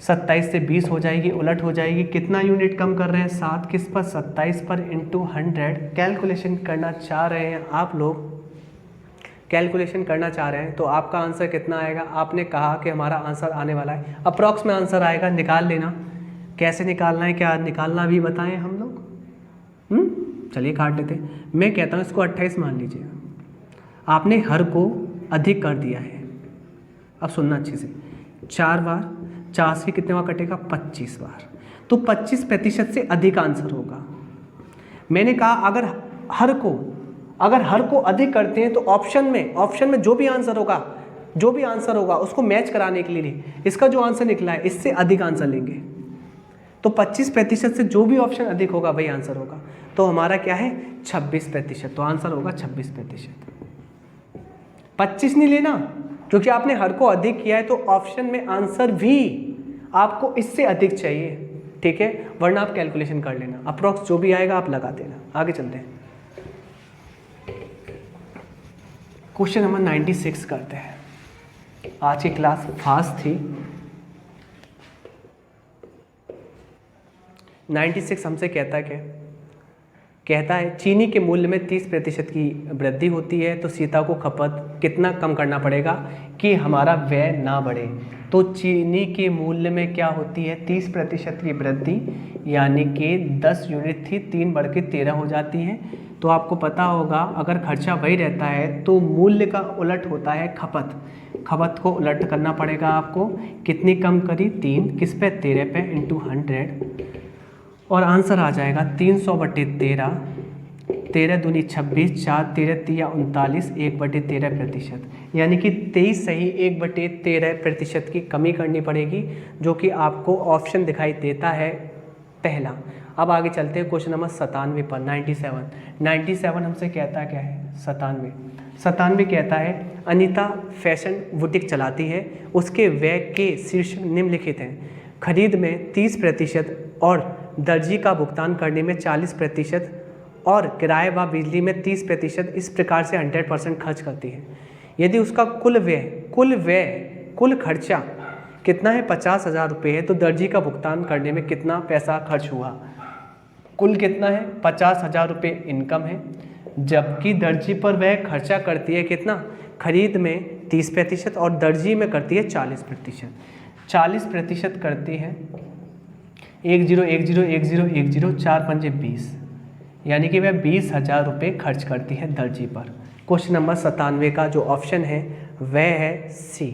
27 से 20 हो जाएगी, उलट हो जाएगी। कितना यूनिट कम कर रहे हैं? 7 किस पर? 27 पर, इंटू 100। कैलकुलेशन करना चाह रहे हैं आप लोग, कैलकुलेशन करना चाह रहे हैं तो आपका आंसर कितना आएगा? आपने कहा कि हमारा आंसर आने वाला है, अप्रॉक्स में आंसर आएगा, निकाल लेना। कैसे निकालना है, क्या निकालना भी बताएं हम लोग? चलिए काट लेते हैं। मैं कहता हूँ इसको 28 मान लीजिए। आपने हर को अधिक कर दिया है। अब सुनना अच्छे से, 4 बार 4 से कितने बार कटेगा? 25 बार। तो 25% से अधिक आंसर होगा। मैंने कहा अगर हर को अधिक करते हैं तो ऑप्शन में जो भी आंसर होगा उसको मैच कराने के लिए इसका जो आंसर निकला है इससे अधिक आंसर लेंगे। तो 25% से जो भी ऑप्शन अधिक होगा वही आंसर होगा। तो हमारा क्या है? 26%। तो आंसर होगा 26%। 25 नहीं लेना, क्योंकि आपने हर को अधिक किया है तो ऑप्शन में आंसर भी आपको इससे अधिक चाहिए, ठीक है? वरना आप कैलकुलेशन कर लेना, अप्रॉक्स जो भी आएगा आप लगा देना। आगे चलते हैं, क्वेश्चन नंबर 96 करते हैं। आज की क्लास फास्ट थी। 96 हमसे कहता है कहता है चीनी के मूल्य में 30% की वृद्धि होती है तो सीता को खपत कितना कम करना पड़ेगा कि हमारा व्यय ना बढ़े? तो चीनी के मूल्य में क्या होती है? 30% की वृद्धि, यानी कि 10 यूनिट थी, 3 बढ़ के 13 हो जाती है। तो आपको पता होगा अगर खर्चा वही रहता है तो मूल्य का उलट होता है खपत को उलट करना पड़ेगा आपको। कितनी कम करी? 3 किस पे? 13 पे, इंटू 100, और आंसर आ जाएगा 300/13, 13 दूनी 26, 4 13 तिया 39, 1/13%, यानी कि 23 सही 1/13% की कमी करनी पड़ेगी, जो कि आपको ऑप्शन दिखाई देता है पहला। अब आगे चलते हैं क्वेश्चन नंबर 97 पर। 97 हमसे कहता क्या है? 97 कहता है अनीता फैशन बुटीक चलाती है, उसके व्यय के शीर्ष निम्नलिखित हैं। खरीद में 30% और दर्जी का भुगतान करने में 40% और किराए व बिजली में 30%, इस प्रकार से 100% खर्च करती है। यदि उसका कुल खर्चा कितना है? 50,000 रुपये है, तो दर्जी का भुगतान करने में कितना पैसा खर्च हुआ? कुल कितना है? 50,000 रुपये इनकम है, जबकि दर्जी पर वह खर्चा करती है कितना? खरीद में 30% और दर्जी में करती है 40%। 40% करती है 10 10 10 10 4 5 20, यानी कि वह 20,000 रुपये खर्च करती है दर्जी पर। क्वेश्चन नंबर 97 का जो ऑप्शन है वह है सी।